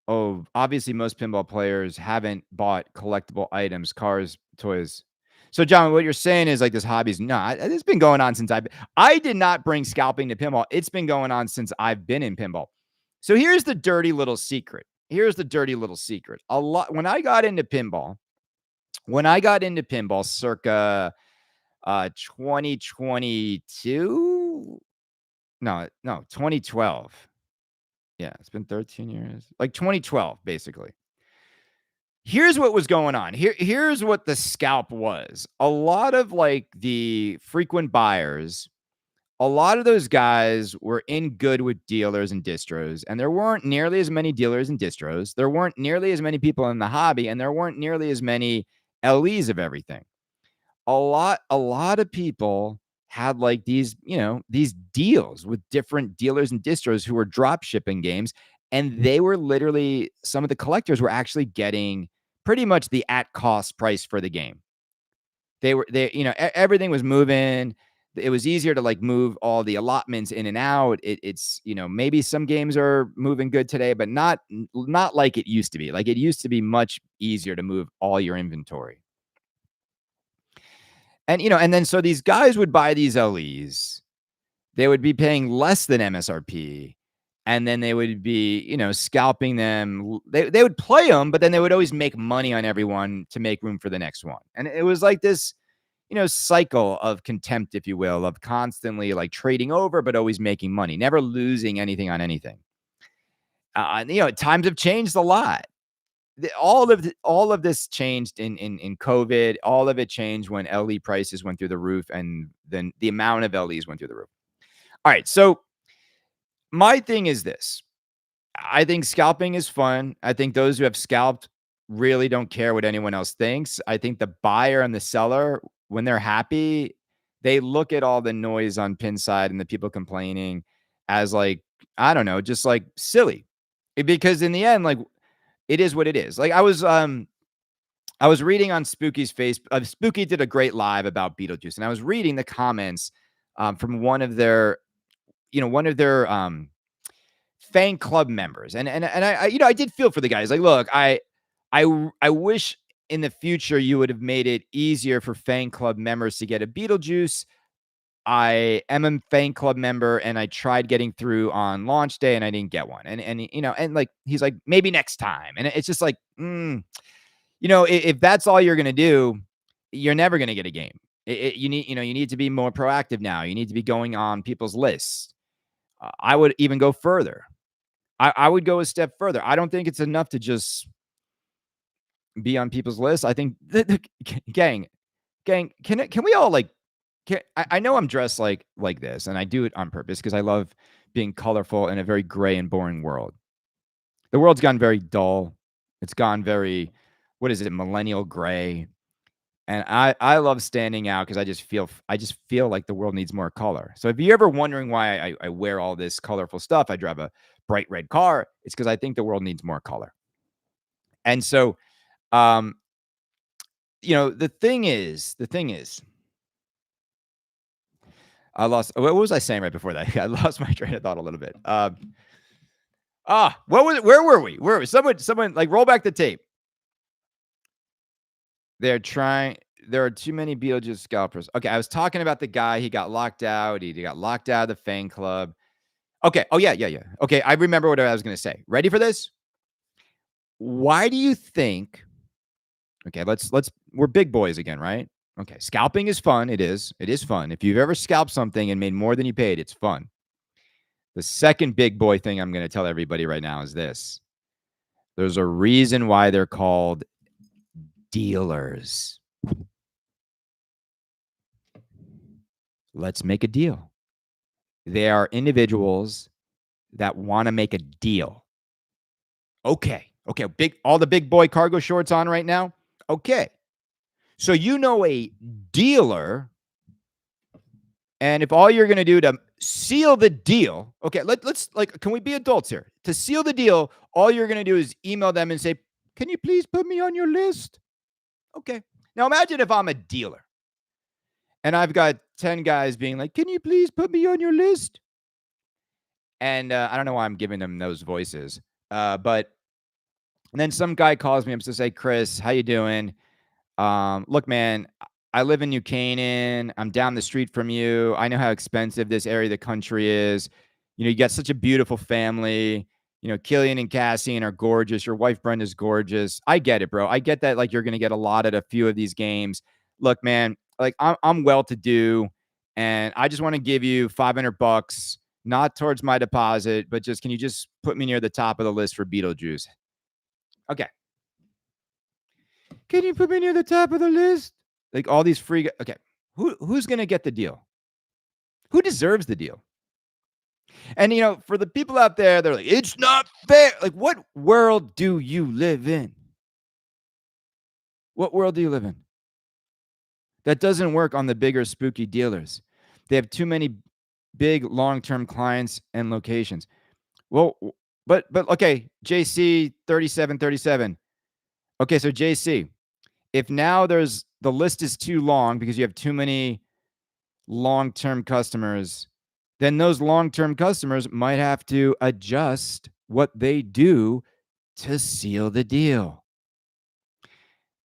Oh, obviously, most pinball players haven't bought collectible items, cars, toys. So, John, what you're saying is like this hobby's not. It's been going on since I did not bring scalping to pinball. It's been going on since I've been in pinball. So here's the dirty little secret. A lot when I got into pinball, circa 2022. No, 2012. Yeah, it's been 13 years. Like 2012, basically. Here's what was going on. Here's what the scalp was. A lot of like the frequent buyers, a lot of those guys were in good with dealers and distros, and there weren't nearly as many dealers and distros. There weren't nearly as many people in the hobby, and there weren't nearly as many LEs of everything. A lot of people had like these deals with different dealers and distros who were drop shipping games, and they were literally some of the collectors were actually getting pretty much the at cost price for the game. Everything was moving. It was easier to like move all the allotments in and out. It's maybe some games are moving good today, but not like it used to be. Like it used to be much easier to move all your inventory. And then so these guys would buy these LEs. They would be paying less than MSRP. And then they would be, scalping them. They would play them, but then they would always make money on everyone to make room for the next one. And it was like this, cycle of contempt, if you will, of constantly like trading over, but always making money, never losing anything on anything. Times have changed a lot. All of this changed in COVID. All of it changed when LE prices went through the roof, and then the amount of LEs went through the roof. All right, so my thing is this. I think scalping is fun. I think those who have scalped really don't care what anyone else thinks. I think the buyer and the seller, when they're happy, they look at all the noise on Pinside and the people complaining as like, I don't know, just like silly. Because in the end, like it is what it is. Like I was reading on Spooky's face. Spooky did a great live about Beetlejuice, and I was reading the comments from one of their fan club members, and I did feel for the guys. Like, look, I wish in the future you would have made it easier for fan club members to get a Beetlejuice. I am a fan club member, and I tried getting through on launch day, and I didn't get one. And like he's like, maybe next time, and it's just like, if that's all you're gonna do, you're never gonna get a game. You need to be more proactive now. You need to be going on people's lists. I would even go further. I would go a step further. I don't think it's enough to just be on people's lists. I think gang, can we all like? I know I'm dressed like this, and I do it on purpose because I love being colorful in a very gray and boring world. The world's gone very dull. It's gone very, what is it, millennial gray. And I love standing out because I just feel like the world needs more color. So if you're ever wondering why I wear all this colorful stuff, I drive a bright red car, it's because I think the world needs more color. And so, um, the thing is, I lost. What was I saying right before that? I lost my train of thought a little bit. What was it? Where were we? Where were we? Someone like roll back the tape. There are too many Beetlejuice scalpers. Okay, I was talking about the guy. He got locked out. He got locked out of the fan club. Okay. Oh, yeah. Okay, I remember what I was going to say. Ready for this? Why do you think? Okay, let's. We're big boys again, right? Okay, scalping is fun. It is fun. If you've ever scalped something and made more than you paid, it's fun. The second big boy thing I'm going to tell everybody right now is this. There's a reason why they're called dealers. Let's make a deal. They are individuals that want to make a deal. Okay. All the big boy cargo shorts on right now. Okay. So a dealer, and if all you're going to do to seal the deal, okay, let's can we be adults here? To seal the deal, all you're going to do is email them and say, "Can you please put me on your list?" Okay. Now imagine if I'm a dealer and I've got 10 guys being like, "Can you please put me on your list?" And I don't know why I'm giving them those voices, but then some guy calls me up to say, "Chris, how you doing? Look, man, I live in New Canaan. I'm down the street from you. I know how expensive this area of the country is. You got such a beautiful family. Killian and Cassian are gorgeous. Your wife Brenda's gorgeous. I get it, bro. I get that. Like, you're gonna get a lot at a few of these games. Look, man, like I'm well to do, and I just want to give you $500, not towards my deposit, but just can you just put me near the top of the list for Beetlejuice? Okay. Can you put me near the top of the list? Like all these free. Okay. Who's going to get the deal? Who deserves the deal? And, for the people out there, they're like, it's not fair. Like, what world do you live in? What world do you live in? That doesn't work on the bigger spooky dealers. They have too many big long-term clients and locations. Well, but okay, JC 3737. Okay, so JC, if now the list is too long because you have too many long-term customers, then those long-term customers might have to adjust what they do to seal the deal.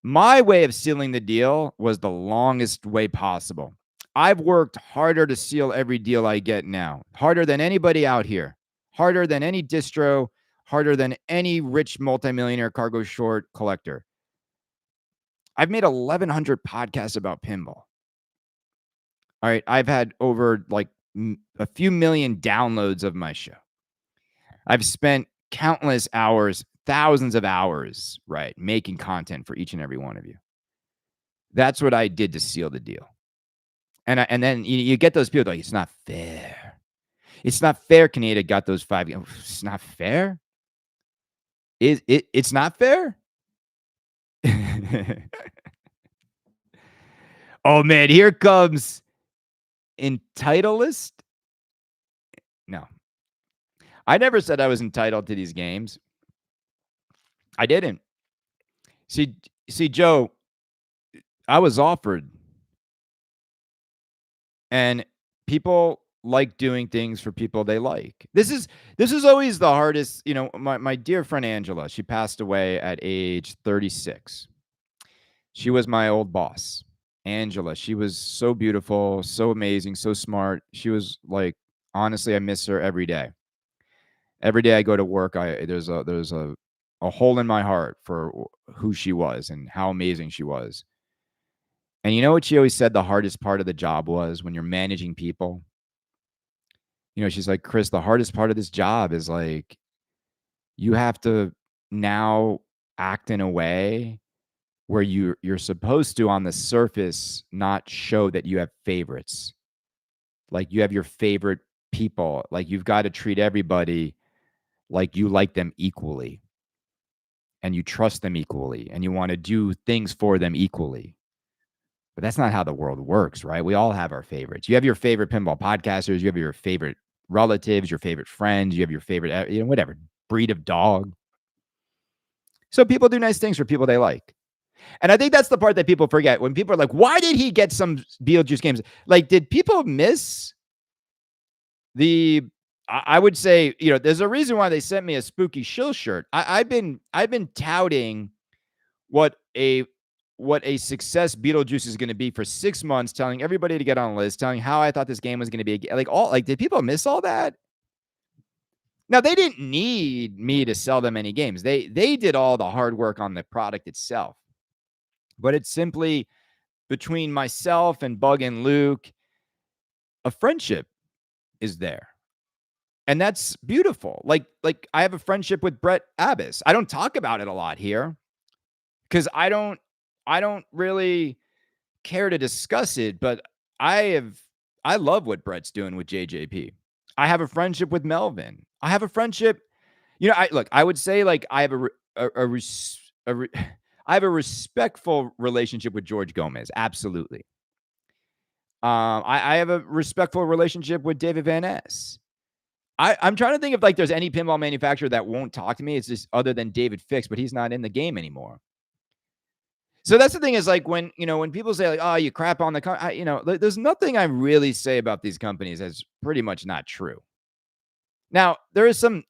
My way of sealing the deal was the longest way possible. I've worked harder to seal every deal I get now, harder than anybody out here, harder than any distro, harder than any rich multimillionaire cargo short collector. I've made 1,100 podcasts about pinball. All right. I've had over like a few million downloads of my show. I've spent countless hours, thousands of hours, right, making content for each and every one of you. That's what I did to seal the deal. And then you get those people like, it's not fair. It's not fair. Kaneda got those 5. It's not fair. It's not fair. Oh man, here comes entitlist. No, I never said I was entitled to these games. I didn't. See, Joe, I was offered, and people like doing things for people they like. This is always the hardest. My dear friend Angela, she passed away at age 36. She was my old boss, Angela. She was so beautiful, so amazing, so smart. She was like, honestly, I miss her every day. Every day I go to work, there's a hole in my heart for who she was and how amazing she was. And you know what she always said the hardest part of the job was when you're managing people? she's like, Chris, the hardest part of this job is like, you have to now act in a way where you're supposed to, on the surface, not show that you have favorites. Like you have your favorite people. Like you've got to treat everybody like you like them equally and you trust them equally and you want to do things for them equally. But that's not how the world works, right? We all have our favorites. You have your favorite pinball podcasters, you have your favorite relatives, your favorite friends, you have your favorite, whatever breed of dog. So people do nice things for people they like. And I think that's the part that people forget when people are like, why did he get some Beetlejuice games? Like, did people miss I would say, there's a reason why they sent me a spooky shill shirt. I've been touting what a success Beetlejuice is going to be for 6 months, telling everybody to get on a list, telling how I thought this game was going to be did people miss all that? Now, they didn't need me to sell them any games. They did all the hard work on the product itself. But it's simply between myself and Bug and Luke, a friendship is there. And that's beautiful. Like I have a friendship with Brett Abbas. I don't talk about it a lot here because I don't really care to discuss it, but I love what Brett's doing with JJP. I have a friendship with Melvin. I have a friendship, I would say like I have I have a respectful relationship with George Gomez. Absolutely. I have a respectful relationship with David Van Ness. I'm trying to think if like there's any pinball manufacturer that won't talk to me. It's just other than David Fix, but he's not in the game anymore. So that's the thing is like when people say like, oh, you crap on the there's nothing I really say about these companies that's pretty much not true. Now, there is some,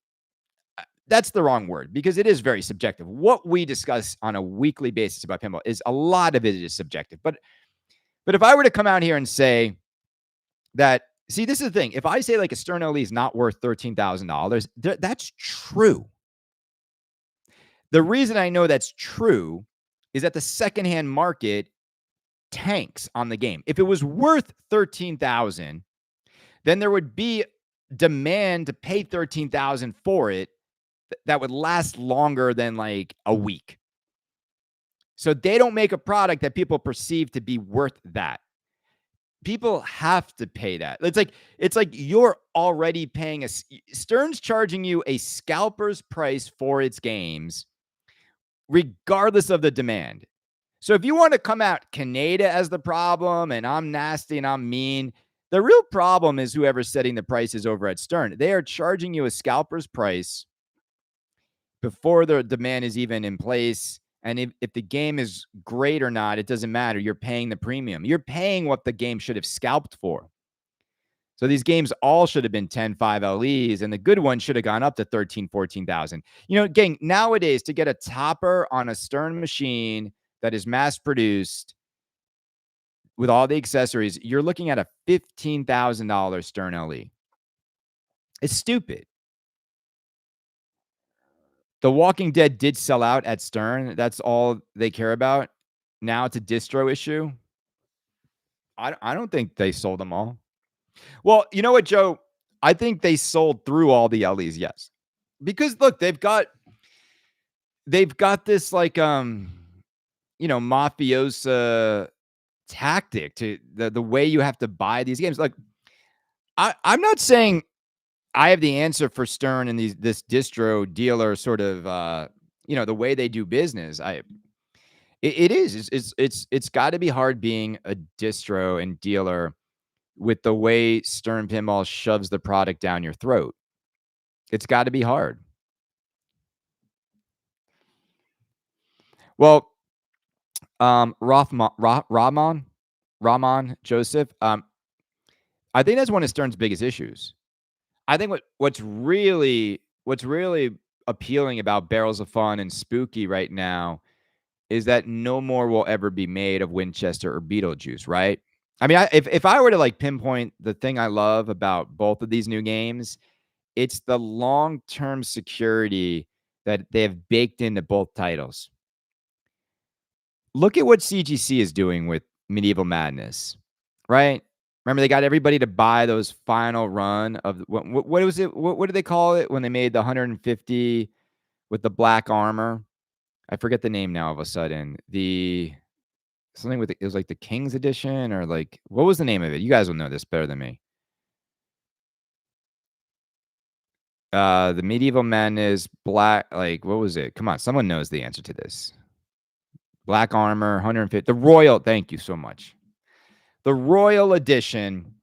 that's the wrong word because it is very subjective. What we discuss on a weekly basis about pinball is a lot of it is subjective. But if I were to come out here and say that, see, this is the thing. If I say like a Stern LE is not worth $13,000, that's true. The reason I know that's true is that the secondhand market tanks on the game. If it was worth $13,000, then there would be demand to pay $13,000 for it that would last longer than like a week. So they don't make a product that people perceive to be worth that. People have to pay that. It's like you're already paying Stern's charging you a scalper's price for its games, regardless of the demand. So if you want to come out Kaneda as the problem and I'm nasty and I'm mean, the real problem is whoever's setting the prices over at Stern. They are charging you a scalper's price before the demand is even in place. And if the game is great or not, it doesn't matter. You're paying the premium. You're paying what the game should have scalped for. So these games all should have been 10.5 LEs, and the good ones should have gone up to 13, 14,000. Gang, nowadays, to get a topper on a Stern machine that is mass-produced with all the accessories, you're looking at a $15,000 Stern LE. It's stupid. The Walking Dead did sell out at Stern. That's all they care about. Now it's a distro issue. I don't think they sold them all. Well, you know what, Joe? I think they sold through all the LEs, yes. Because look, they've got this like mafiosa tactic to the way you have to buy these games. Like I'm not saying I have the answer for Stern and this distro dealer sort of the way they do business. It's got to be hard being a distro and dealer with the way Stern Pinball shoves the product down your throat. It's got to be hard. Well, Rahman Joseph, I think that's one of Stern's biggest issues. I think what's really appealing about Barrels of Fun and Spooky right now is that no more will ever be made of Winchester or Beetlejuice, right? I mean, if I were to like pinpoint the thing I love about both of these new games, it's the long-term security that they have baked into both titles. Look at what CGC is doing with Medieval Madness, right? Remember, they got everybody to buy those final run of what was it? What did they call it when they made the 150 with the black armor? I forget the name now. All of a sudden, the something with it was like the King's Edition or like what was the name of it? You guys will know this better than me. The Medieval Madness black. Like what was it? Come on, someone knows the answer to this. Black armor, 150. The Royal. Thank you so much. The Royal Edition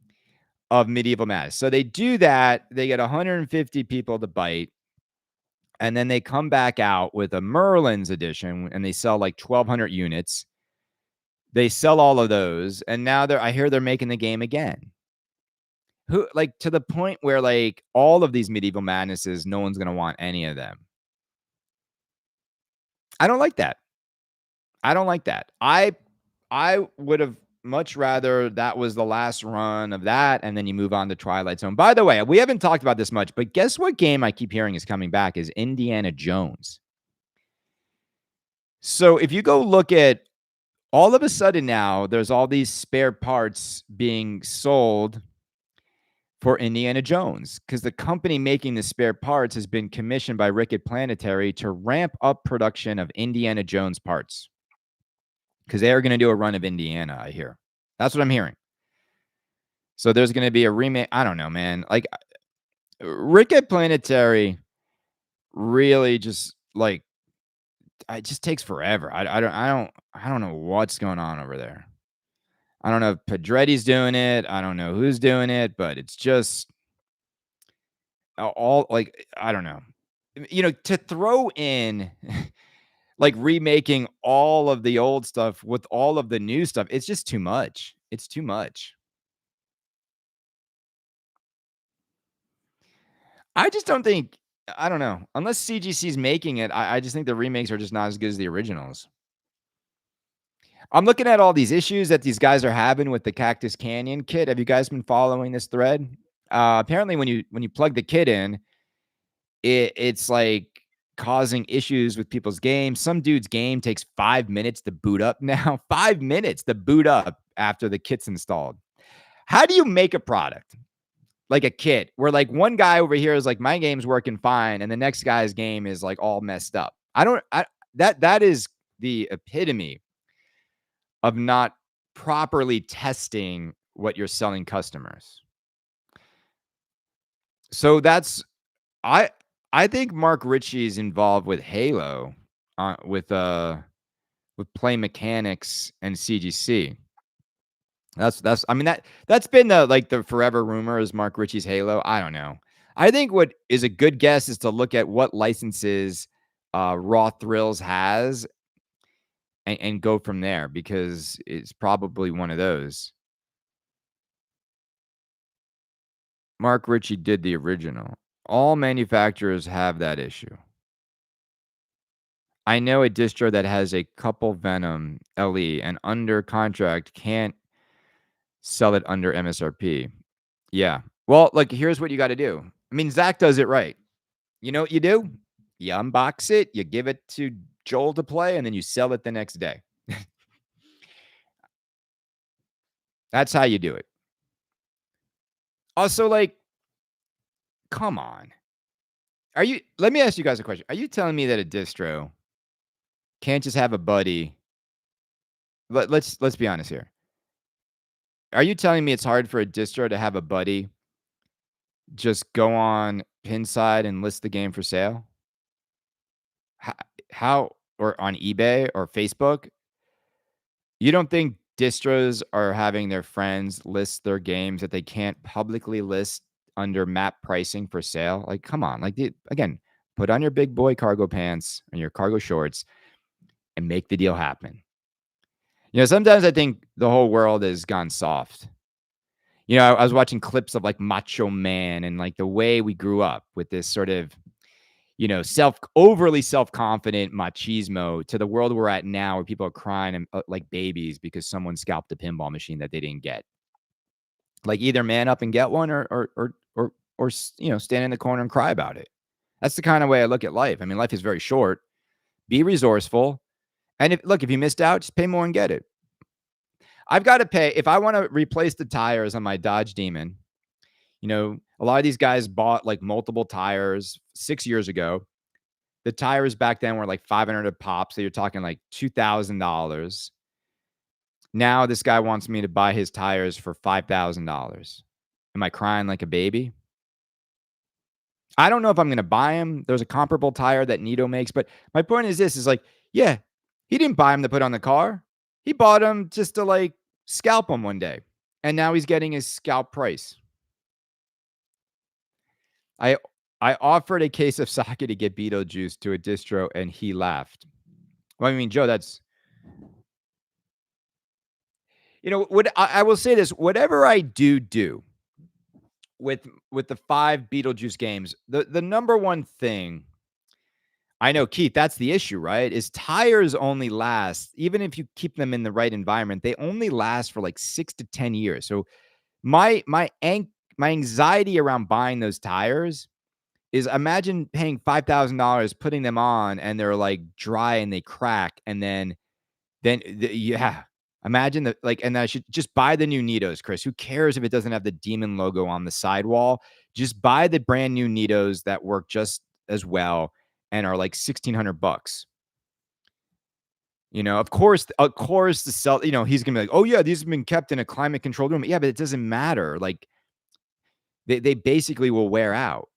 of Medieval Madness. So they do that. They get 150 people to bite. And then they come back out with a Merlin's edition and they sell like 1,200 units. They sell all of those. And now I hear they're making the game again. Who, like, to the point where like all of these Medieval Madnesses, no one's going to want any of them. I don't like that. I don't like that. I would have much rather that was the last run of that, and then you move on to Twilight Zone. By the way, we haven't talked about this much, but guess what game I keep hearing is coming back is Indiana Jones. So if you go look at all of a sudden now, there's all these spare parts being sold for Indiana Jones because the company making the spare parts has been commissioned by Ricket Planetary to ramp up production of Indiana Jones parts because they are going to do a run of Indiana, I hear. That's what I'm hearing. So there's going to be a remake. I don't know, man. Like Ricket Planetary really just like it just takes forever. I don't know what's going on over there. I don't know if Pedretti's doing it. I don't know who's doing it, but it's just all like I don't know. You know, to throw in like remaking all of the old stuff with all of the new stuff, it's just too much. It's too much. I just don't think I don't know. Unless CGC's making it, I just think the remakes are just not as good as the originals. I'm looking at all these issues that these guys are having with the Cactus Canyon kit. Have you guys been following this thread? Apparently, when you plug the kit in, it's like causing issues with people's games. Some dude's game takes 5 minutes to boot up now. 5 minutes to boot up after the kit's installed. How do you make a product like a kit where like one guy over here is like my game's working fine and the next guy's game is like all messed up? That is the epitome of not properly testing what you're selling customers. So that's I think Mark Ritchie is involved with Halo, with play mechanics and CGC. That's I mean that's been the forever rumor is Mark Ritchie's Halo. I don't know. I think what is a good guess is to look at what licenses Raw Thrills has and go from there because it's probably one of those. Mark Ritchie did the original. All manufacturers have that issue. I know a distro that has a couple Venom LE and under contract can't sell it under MSRP. Yeah. Well, like here's what you got to do. I mean, Zach does it right. You know what you do? You unbox it, you give it to Joel to play, and then you sell it the next day. That's how you do it. Also, like, come on. Let me ask you guys a question. Are you telling me that a distro can't just have a buddy? Let's be honest here. Are you telling me it's hard for a distro to have a buddy just go on Pinside and list the game for sale? How or on eBay or Facebook? You don't think distros are having their friends list their games that they can't publicly list under map pricing for sale? Like, come on. Like, again, put on your big boy cargo pants and your cargo shorts and make the deal happen. You know, sometimes I think the whole world has gone soft. You know, I was watching clips of like Macho Man and like the way we grew up with this sort of, you know, overly self-confident machismo to the world we're at now where people are crying and, like babies because someone scalped a pinball machine that they didn't get. Like either man up and get one or you know, stand in the corner and cry about it. That's the kind of way I look at life. I mean, life is very short. Be resourceful. And if you missed out, just pay more and get it. I've got to pay if I want to replace the tires on my Dodge Demon. A lot of these guys bought like multiple tires 6 years ago. The tires back then were like 500 a pop, so you're talking like $2,000. Now this guy wants me to buy his tires for $5,000. Am I crying like a baby? I don't know if I'm going to buy him. There's a comparable tire that Nito makes, but my point is this: is like, yeah, he didn't buy him to put on the car. He bought him just to like scalp him one day, and now he's getting his scalp price. I I offered a case of sake to get Beetlejuice to a distro, and he laughed. Well, I mean, Joe, that's what I will say this: whatever I do with the 5 Beetlejuice games, the number one thing I know, Keith, that's the issue, right? Is tires only last, even if you keep them in the right environment, they only last for like 6 to 10 years. So my anxiety around buying those tires is imagine paying $5,000, putting them on, and they're like dry and they crack, and yeah. Imagine that, like, and I should just buy the new Nitos, Chris. Who cares if it doesn't have the demon logo on the sidewall? Just buy the brand new Nitos that work just as well and are like $1,600. Of course, the sell. He's gonna be like, oh yeah, these have been kept in a climate controlled room. Yeah, but it doesn't matter. Like, they basically will wear out.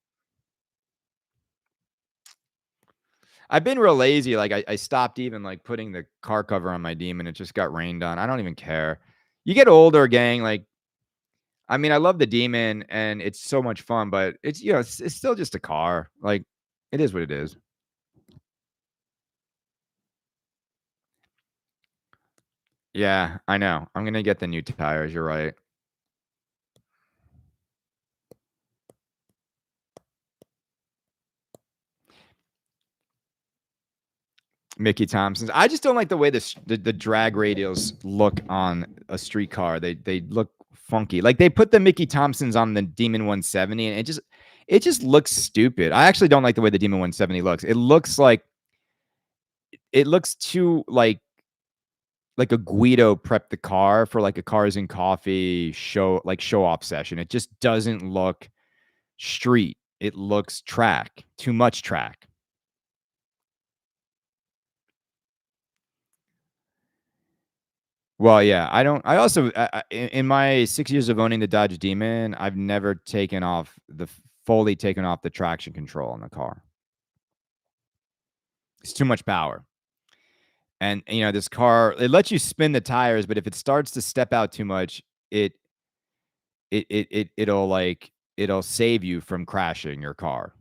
I've been real lazy. Like I stopped even like putting the car cover on my Demon. It just got rained on. I don't even care. You get older, gang. Like, I mean, I love the Demon and it's so much fun, but it's still just a car. Like, it is what it is. Yeah, I know. I'm gonna get the new tires. You're right. Mickey Thompson's. I just don't like the way the drag radials look on a street car. They look funky. Like they put the Mickey Thompsons on the Demon 170, and it just looks stupid. I actually don't like the way the Demon 170 looks. It looks too like a Guido prepped the car for like a Cars and Coffee show off session. It just doesn't look street. It looks track. Too much track. Well, yeah, I don't. I also, in my 6 years of owning the Dodge Demon, I've never fully taken off the traction control on the car. It's too much power, and this car, it lets you spin the tires, but if it starts to step out too much, it'll save you from crashing your car.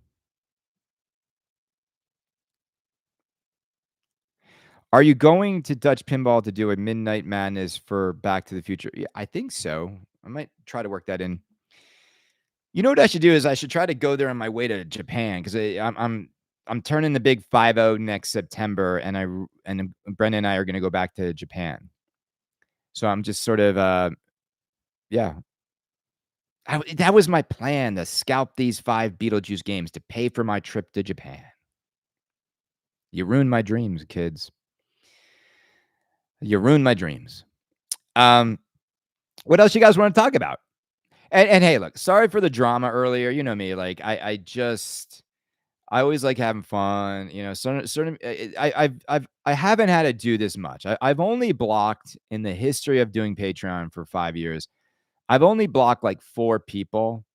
Are you going to Dutch Pinball to do a Midnight Madness for Back to the Future? Yeah, I think so. I might try to work that in. You know what I should do is I should try to go there on my way to Japan because I'm turning the big 5-0 next September, and Brendan and I are going to go back to Japan. So I'm just sort of yeah. That was my plan, to scalp these 5 Beetlejuice games to pay for my trip to Japan. You ruined my dreams, kids. You ruined my dreams. What else you guys want to talk about? And hey, look, sorry for the drama earlier. You know me, like I always like having fun. Certain I haven't had to do this much. I've only blocked in the history of doing Patreon for 5 years. I've only blocked like 4 people,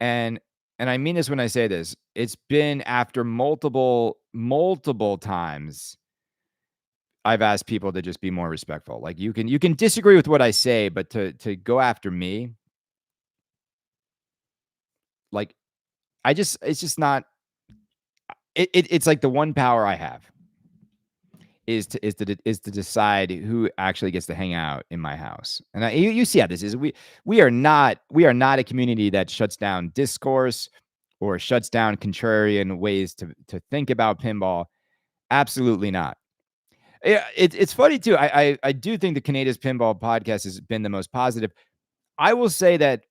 and I mean this when I say this. It's been after multiple times I've asked people to just be more respectful. Like you can disagree with what I say, but to go after me, like it's just not. It's like the one power I have is to decide who actually gets to hang out in my house. And you see how this is. We are not a community that shuts down discourse or shuts down contrarian ways to think about pinball. Absolutely not. Yeah, it's funny too. I do think the Kaneda's Pinball podcast has been the most positive. I will say that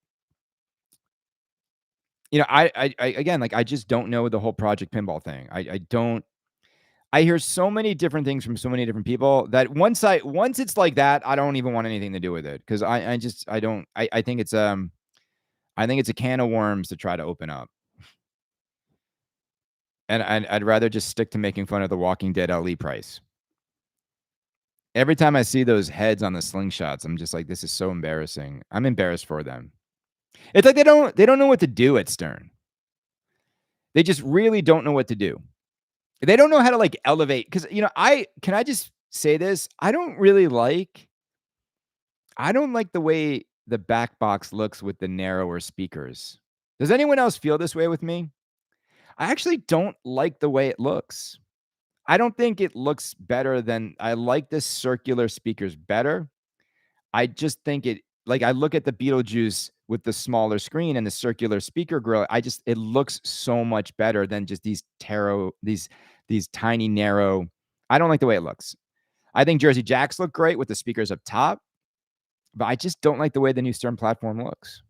I again, like, I just don't know the whole Project Pinball thing. I don't. I hear so many different things from so many different people that once it's like that, I don't even want anything to do with it because I just I don't I think it's a can of worms to try to open up, and I'd rather just stick to making fun of the Walking Dead LE price. Every time I see those heads on the slingshots, I'm just like, this is so embarrassing. I'm embarrassed for them. It's like they don't know what to do at Stern. They just really don't know what to do. They don't know how to like elevate because I just say this? I don't like the way the back box looks with the narrower speakers. Does anyone else feel this way with me? I actually don't like the way it looks. I don't think it looks better than I like the circular speakers better. I just think it like I look at the Beetlejuice with the smaller screen and the circular speaker grill. It looks so much better than just these tiny narrow. I don't like the way it looks. I think Jersey Jacks look great with the speakers up top, but I just don't like the way the new Stern platform looks.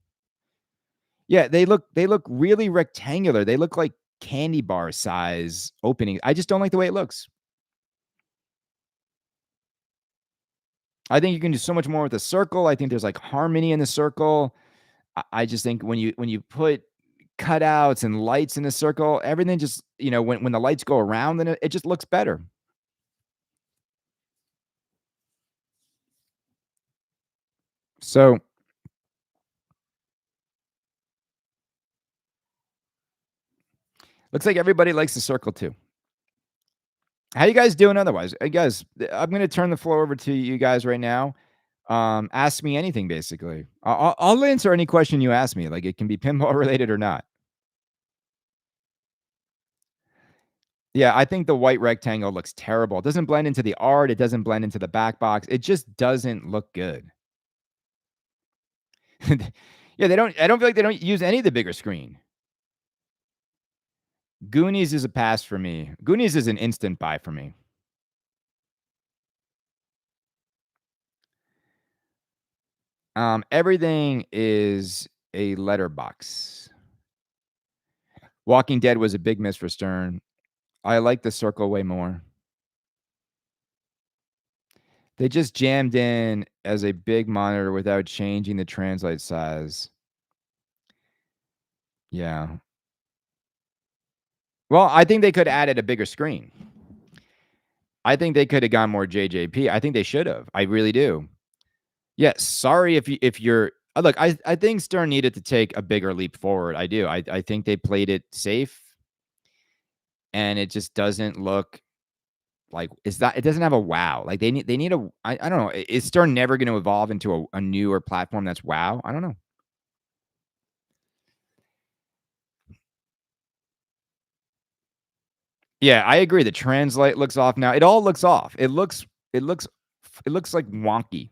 Yeah, they look really rectangular. They look like candy bar size openings. I just don't like the way it looks. I think you can do so much more with a circle. I think there's like harmony in the circle. I just think when you put cutouts and lights in a circle, everything just when the lights go around, then it just looks better. So looks like everybody likes the circle too. How you guys doing otherwise? Guys, I'm gonna turn the floor over to you guys right now. Ask me anything basically. I'll answer any question you ask me. Like it can be pinball related or not. Yeah, I think the white rectangle looks terrible. It doesn't blend into the art. It doesn't blend into the back box. It just doesn't look good. Yeah, they don't. I don't feel like they don't use any of the bigger screen. Goonies is a pass for me. Goonies is an instant buy for me. Everything is a letterbox. Walking Dead was a big miss for Stern. I like the circle way more. They just jammed in as a big monitor without changing the translate size. Yeah. Well, I think they could have added a bigger screen. I think they could have gone more JJP. I think they should have. I really do. Yeah, sorry if you're look, I think Stern needed to take a bigger leap forward. I do. I think they played it safe and it just doesn't look like it doesn't have a wow. Like they need a I don't know. Is Stern never going to evolve into a newer platform that's wow? I don't know. Yeah, I agree. The translate looks off now. It all looks off. It looks it looks like wonky.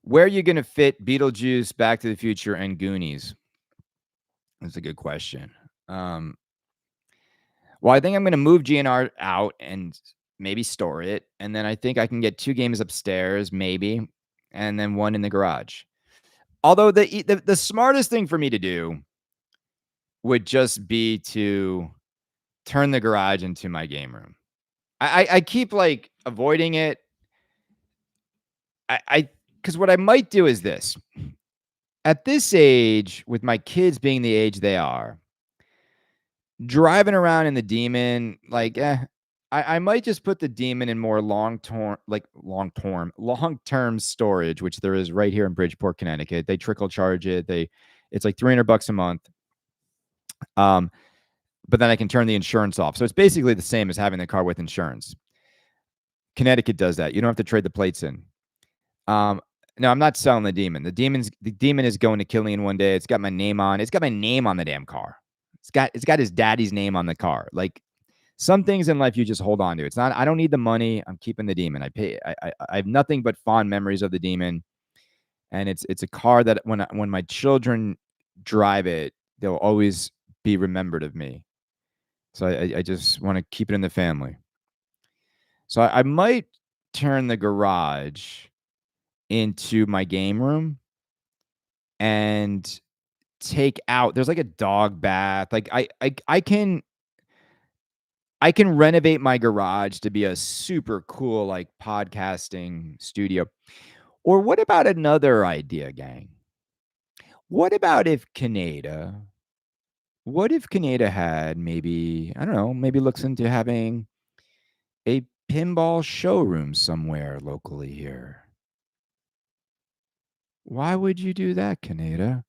Where are you going to fit Beetlejuice, Back to the Future, and Goonies? That's a good question. Um, well, I think I'm going to move GNR out and maybe store it, and then I think I can get 2 games upstairs, maybe, and then 1 in the garage. Although the smartest thing for me to do would just be to turn the garage into my game room. I keep like avoiding it. I because what I might do is this. At this age, with my kids being the age they are, driving around in the Demon, like, I might just put the Demon in more long-term storage, which there is right here in Bridgeport, Connecticut. They trickle charge it. It's like $300 a month. But then I can turn the insurance off. So it's basically the same as having the car with insurance. Connecticut does that. You don't have to trade the plates in. No, I'm not selling the Demon. The Demon is going to Killian one day. It's got my name on. It's got my name on the damn car. It's got his daddy's name on the car. Like some things in life you just hold on to. It's not. I don't need the money. I'm keeping the Demon. I have nothing but fond memories of the Demon, and it's a car that when my children drive it, they'll always be remembered of me. So I just want to keep it in the family. So I might turn the garage into my game room and take out. There's like a dog bath. Like I can renovate my garage to be a super cool like podcasting studio. Or what about another idea, gang? What about if Kaneda? What if Kaneda had maybe, I don't know, maybe looks into having a pinball showroom somewhere locally here? Why would you do that, Kaneda?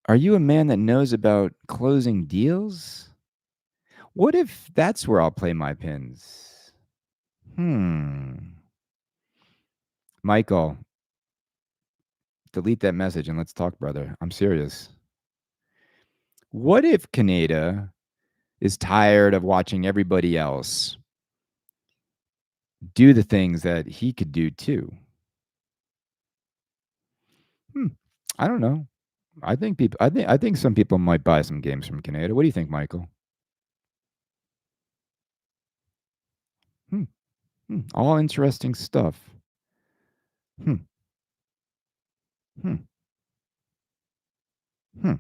Are you a man that knows about closing deals? What if that's where I'll play my pins? Michael, delete that message and let's talk, brother. I'm serious. What if Kaneda is tired of watching everybody else do the things that he could do too? I don't know. I think some people might buy some games from Kaneda. What do you think, Michael? Hmm. All interesting stuff. Hmm. Hmm. Hmm.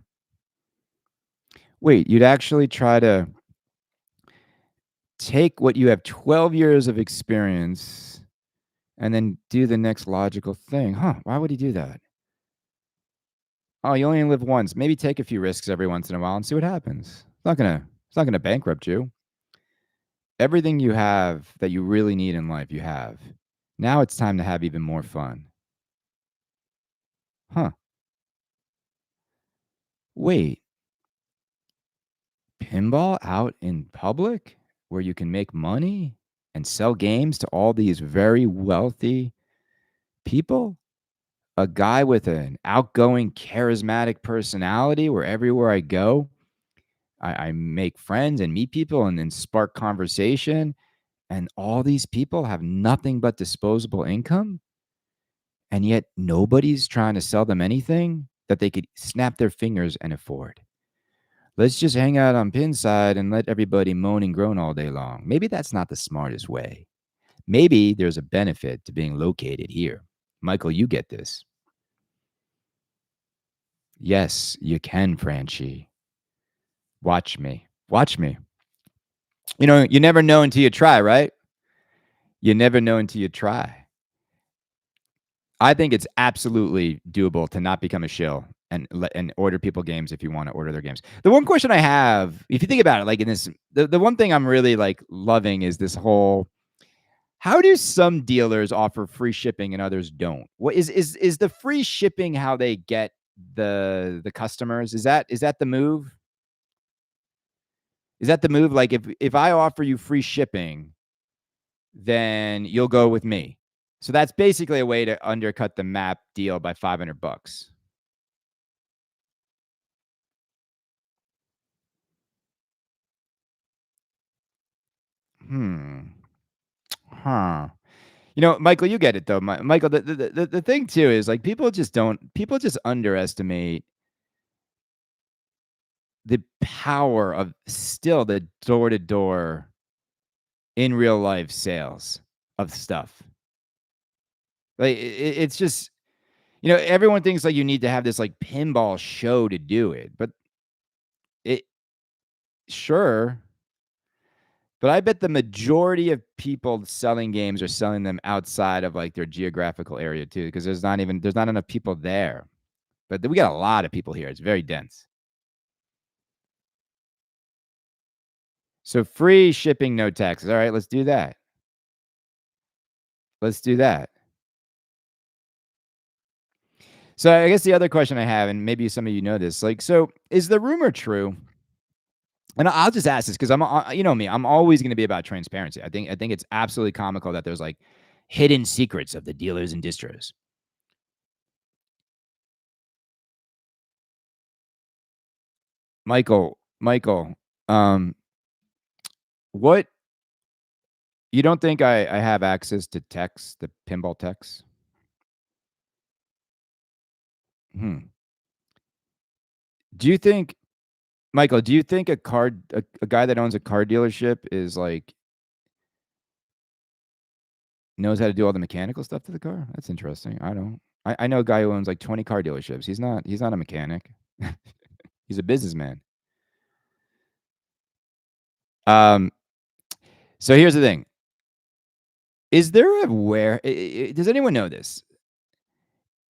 Wait, you'd actually try to take what you have 12 years of experience and then do the next logical thing. Huh? Why would he do that? Oh, you only live once. Maybe take a few risks every once in a while and see what happens. It's not gonna bankrupt you. Everything you have that you really need in life, you have. Now it's time to have even more fun. Huh. Wait, pinball out in public where you can make money and sell games to all these very wealthy people? A guy with an outgoing, charismatic personality where everywhere I go, I make friends and meet people and then spark conversation. And all these people have nothing but disposable income. And yet nobody's trying to sell them anything that they could snap their fingers and afford. Let's just hang out on Pinside and let everybody moan and groan all day long. Maybe that's not the smartest way. Maybe there's a benefit to being located here. Michael, you get this. Yes, you can, Franchi. Watch me. Watch me. You never know until you try, right? You never know until you try. I think it's absolutely doable to not become a shill and order people games if you want to order their games. The one question I have, if you think about it, like in this, the one thing I'm really like loving is this whole. How do some dealers offer free shipping and others don't? What is the free shipping how they get the customers? Is that the move? Is that the move? Like if I offer you free shipping, then you'll go with me. So that's basically a way to undercut the map deal by $500. Hmm. Huh. Michael, you get it though. Michael, the thing too is like people just underestimate the power of still the door to door in real life sales of stuff. Like it's just everyone thinks like you need to have this like pinball show to do it, but it sure. But I bet the majority of people selling games are selling them outside of like their geographical area too, because there's not enough people there. But we got a lot of people here. It's very dense. So free shipping, no taxes. All right, let's do that. Let's do that. So I guess the other question I have, and maybe some of you know this, like, so is the rumor true? And I'll just ask this because you know me, I'm always going to be about transparency. I think it's absolutely comical that there's like hidden secrets of the dealers and distros. Michael, um, what you don't think I have access to techs, the pinball techs? Hmm. Do you think, Michael? Do you think a guy that owns a car dealership is like knows how to do all the mechanical stuff to the car? That's interesting. I don't. I know a guy who owns like 20 car dealerships. He's not a mechanic. He's a businessman. Um, so here's the thing. Is there a does anyone know this?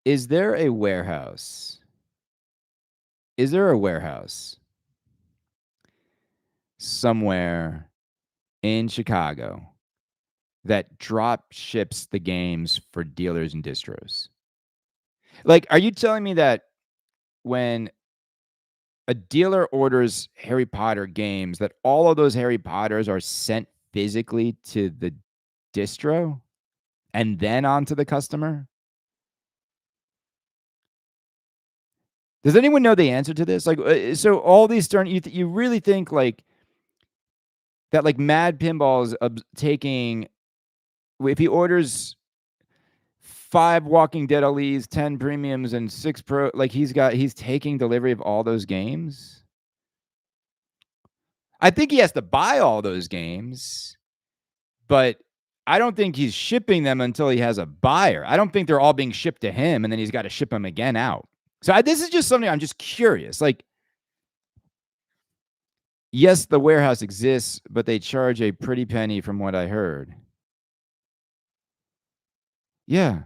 Is there a warehouse? Is there a warehouse somewhere in Chicago that drop ships the games for dealers and distros? Like, are you telling me that when a dealer orders Harry Potter games, that all of those Harry Potters are sent physically to the distro and then on to the customer? Does anyone know the answer to this? Like, so all these you really think like that, like Mad Pinball is taking, if he orders 5 Walking Dead LEs, 10 premiums, and 6 pro, like he's taking delivery of all those games? I think he has to buy all those games, but I don't think he's shipping them until he has a buyer. I don't think they're all being shipped to him and then he's got to ship them again out. So this is just something I'm just curious. Like, yes, the warehouse exists, but they charge a pretty penny from what I heard. Yeah.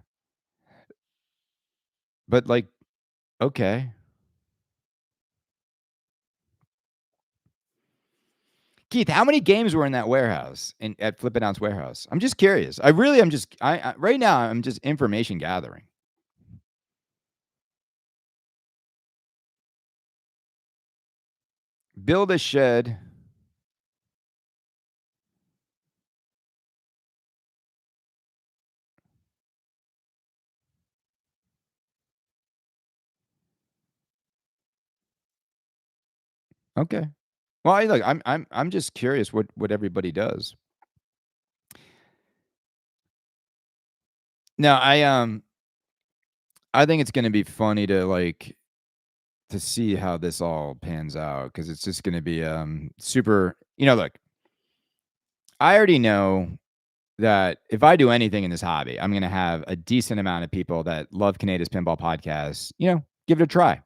But like, okay. Keith, how many games were in that warehouse at Flippin' Out's warehouse? I'm just curious. I really am just I right now I'm just information gathering. Build a shed. Okay. Well, look, I'm just curious what everybody does. Now, I think it's going to be funny to like to see how this all pans out because it's just going to be super, look, I already know that if I do anything in this hobby, I'm going to have a decent amount of people that love Kaneda's Pinball Podcast, give it a try.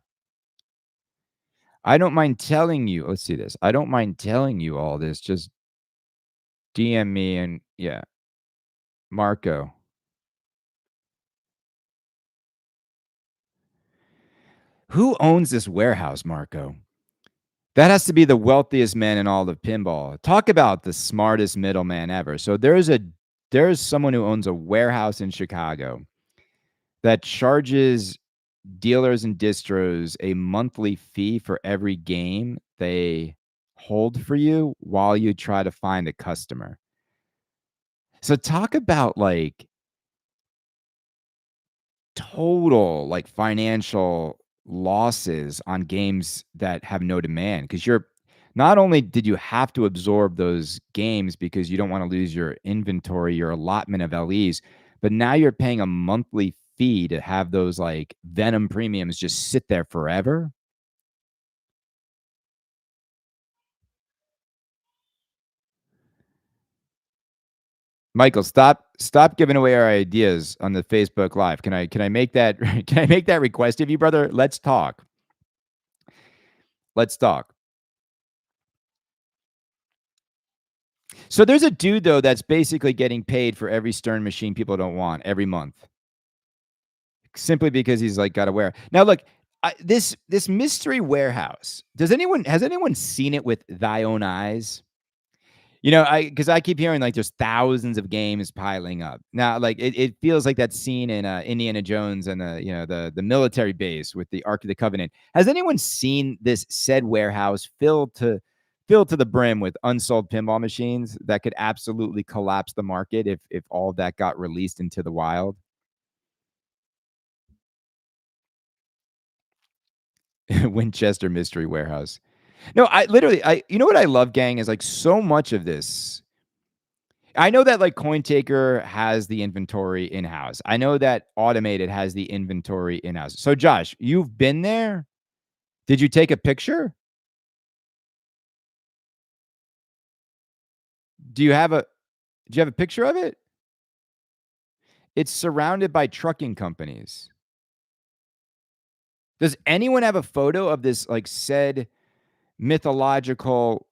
I don't mind telling you, let's see this. I don't mind telling you all this. Just DM me and yeah, Marco. Who owns this warehouse, Marco? That has to be the wealthiest man in all of pinball. Talk about the smartest middleman ever. So there's someone who owns a warehouse in Chicago that charges dealers and distros a monthly fee for every game they hold for you while you try to find a customer. So talk about like total like financial losses on games that have no demand because you're not only did you have to absorb those games because you don't want to lose your inventory, your allotment of LEs, but now you're paying a monthly fee to have those like Venom premiums just sit there forever. Michael, stop giving away our ideas on the Facebook Live. Can I make that can I make that request of you, brother? Let's talk. Let's talk. So there's a dude though that's basically getting paid for every Stern machine people don't want every month, simply because he's like got to wear. Now look, this mystery warehouse. Has anyone seen it with thy own eyes? Because I keep hearing like there's thousands of games piling up. Now, like it feels like that scene in Indiana Jones and the military base with the Ark of the Covenant. Has anyone seen this said warehouse filled to the brim with unsold pinball machines that could absolutely collapse the market if all of that got released into the wild? Winchester Mystery Warehouse. No, I literally, you know what I love, gang, is like so much of this. I know that like CoinTaker has the inventory in house. I know that Automated has the inventory in house. So, Josh, you've been there. Did you take a picture? Do you have a Do you have a picture of it? It's surrounded by trucking companies. Does anyone have a photo of this like said mythological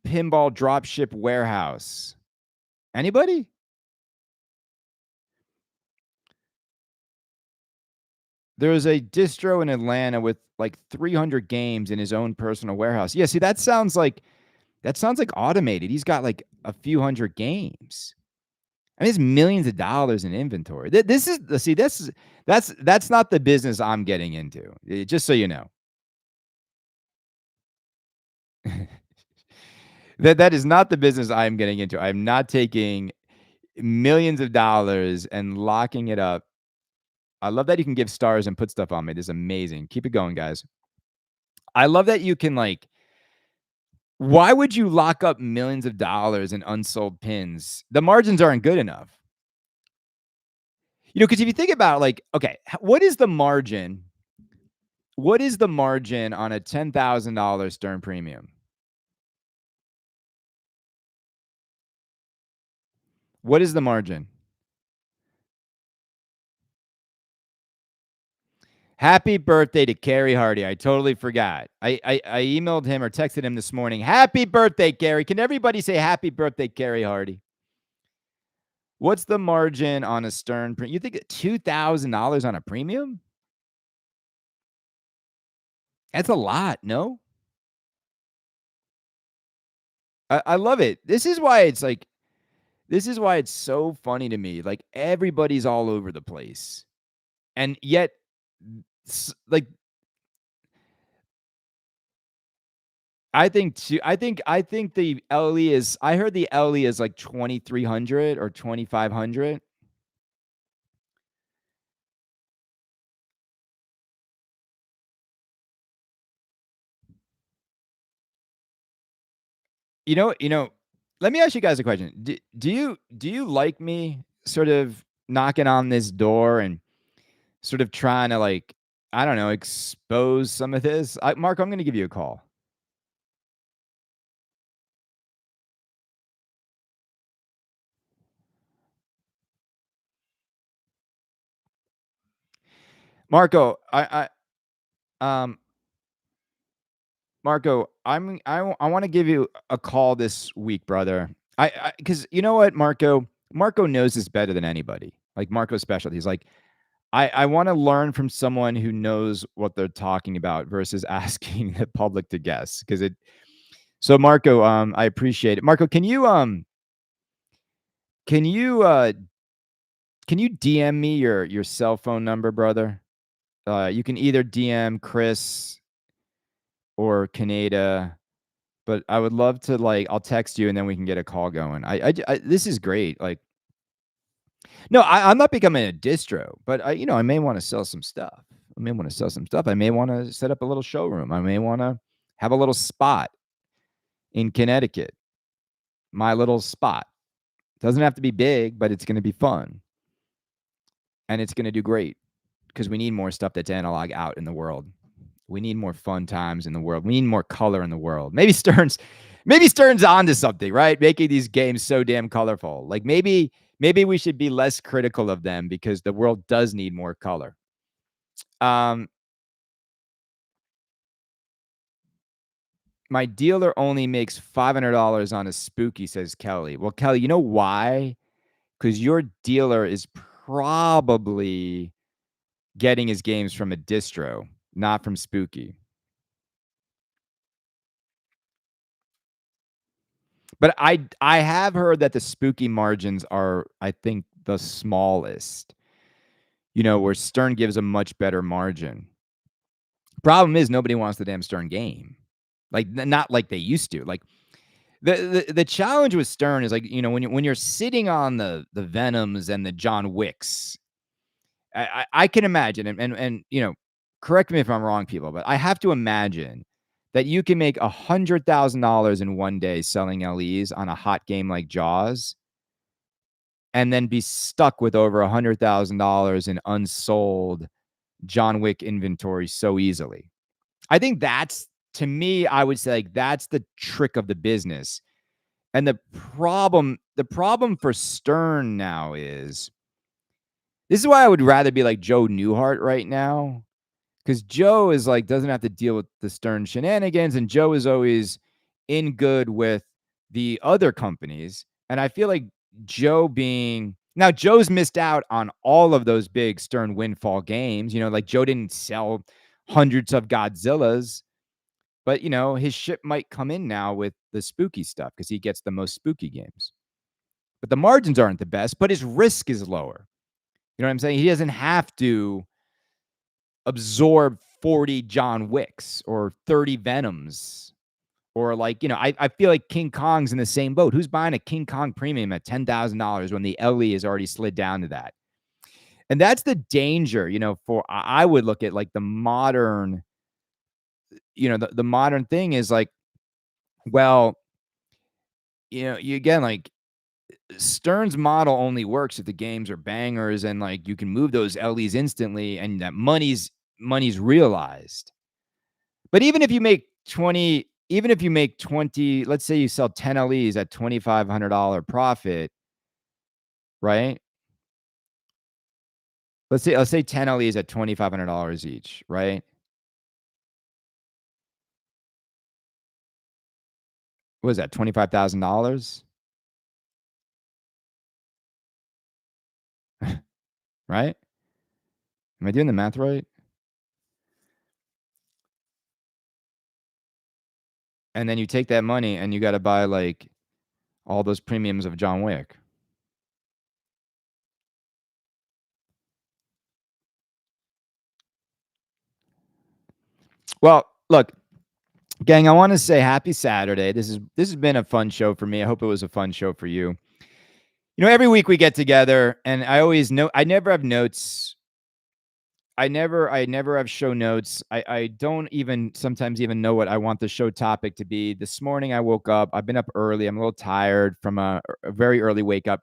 pinball dropship warehouse? Anybody? There's a distro in Atlanta with like 300 games in his own personal warehouse. Yeah, see, that sounds like automated. He's got like a few hundred games. I mean, it's millions of dollars in inventory. This is see, that's not the business I'm getting into. Just so you know, that is not the business I'm getting into. I'm not taking millions of dollars and locking it up. I love that you can give stars and put stuff on me. This is amazing. Keep it going, guys. I love that you can like. Why would you lock up millions of dollars in unsold pins? The margins aren't good enough. You know, because if you think about it, like, okay, what is the margin? What is the margin on a $10,000 Stern premium? What is the margin? Happy birthday to Carrie Hardy. I totally forgot. I emailed him or texted him this morning. Happy birthday, Carrie. Can everybody say happy birthday, Carrie Hardy? What's the margin on a Stern premium? You think $2,000 on a premium? That's a lot, no? I love it. This is why it's like, this is why it's so funny to me. Like everybody's all over the place. And yet, like I think the LE is. I heard the LE is like 2,300 or 2,500. You know. Let me ask you guys a question. Do you like me sort of knocking on this door and sort of trying to like I don't know expose some of this? Mark, I'm going to give you a call. Marco, um Marco, I want to give you a call this week, brother. Because you know what, Marco knows this better than anybody. Like Marco's specialty. He's like, I want to learn from someone who knows what they're talking about versus asking the public to guess. Because it. So Marco, I appreciate it. Marco, can you can you DM me your cell phone number, brother? You can either DM Chris or Kaneda. But I would love to like I'll text you and then we can get a call going. This is great. Like, no, I'm not becoming a distro, but I may want to sell some stuff. I may want to sell some stuff. I may want to set up a little showroom. I may want to have a little spot in Connecticut. My little spot. Doesn't have to be big, but it's going to be fun. And it's going to do great because we need more stuff that's analog out in the world. We need more fun times in the world. We need more color in the world. Maybe Stern's onto something, right? Making these games so damn colorful. Like maybe we should be less critical of them because the world does need more color. My dealer only makes $500 on a spooky, says Kelly. Well, Kelly, you know why? Because your dealer is probably getting his games from a distro, not from spooky. But I have heard that the spooky margins are, I think, the smallest. Where Stern gives a much better margin. Problem is, nobody wants the damn Stern game. Like not like they used to. Like the challenge with Stern is like when you're sitting on the Venoms and the John Wicks, I can imagine and correct me if I'm wrong, people, but I have to imagine that you can make $100,000 in one day selling LEs on a hot game like Jaws, and then be stuck with over $100,000 in unsold John Wick inventory so easily. I think that's, to me, I would say like that's the trick of the business. And the problem for Stern now is this is why I would rather be like Joe Newhart right now. because Joe is like doesn't have to deal with the Stern shenanigans, and Joe is always in good with the other companies. And I feel like Joe's missed out on all of those big Stern windfall games. Like Joe didn't sell hundreds of Godzillas, but his ship might come in now with the spooky stuff because he gets the most spooky games. But the margins aren't the best, but his risk is lower. You know what I'm saying? He doesn't have to absorb 40 John Wicks or 30 Venoms. Or I feel like King Kong's in the same boat. Who's buying a King Kong premium at $10,000 when the LE has already slid down to that? And that's the danger, for I would look at like the modern, the modern thing is like, well, you again, like Stern's model only works if the games are bangers and like you can move those LEs instantly and that money's realized. But even if you make 20, let's say you sell 10 LEs at $2,500 profit, right? Let's say 10 LEs at $2,500 each, right? What is that? $25,000, right? Am I doing the math right? And then you take that money and you got to buy like all those premiums of John Wick. Well, look, gang, I want to say happy Saturday. This has been a fun show for me. I hope it was a fun show for you. Every week we get together and I never have notes. I never have show notes. I don't even sometimes even know what I want the show topic to be. This morning I woke up. I've been up early. I'm a little tired from a very early wake up.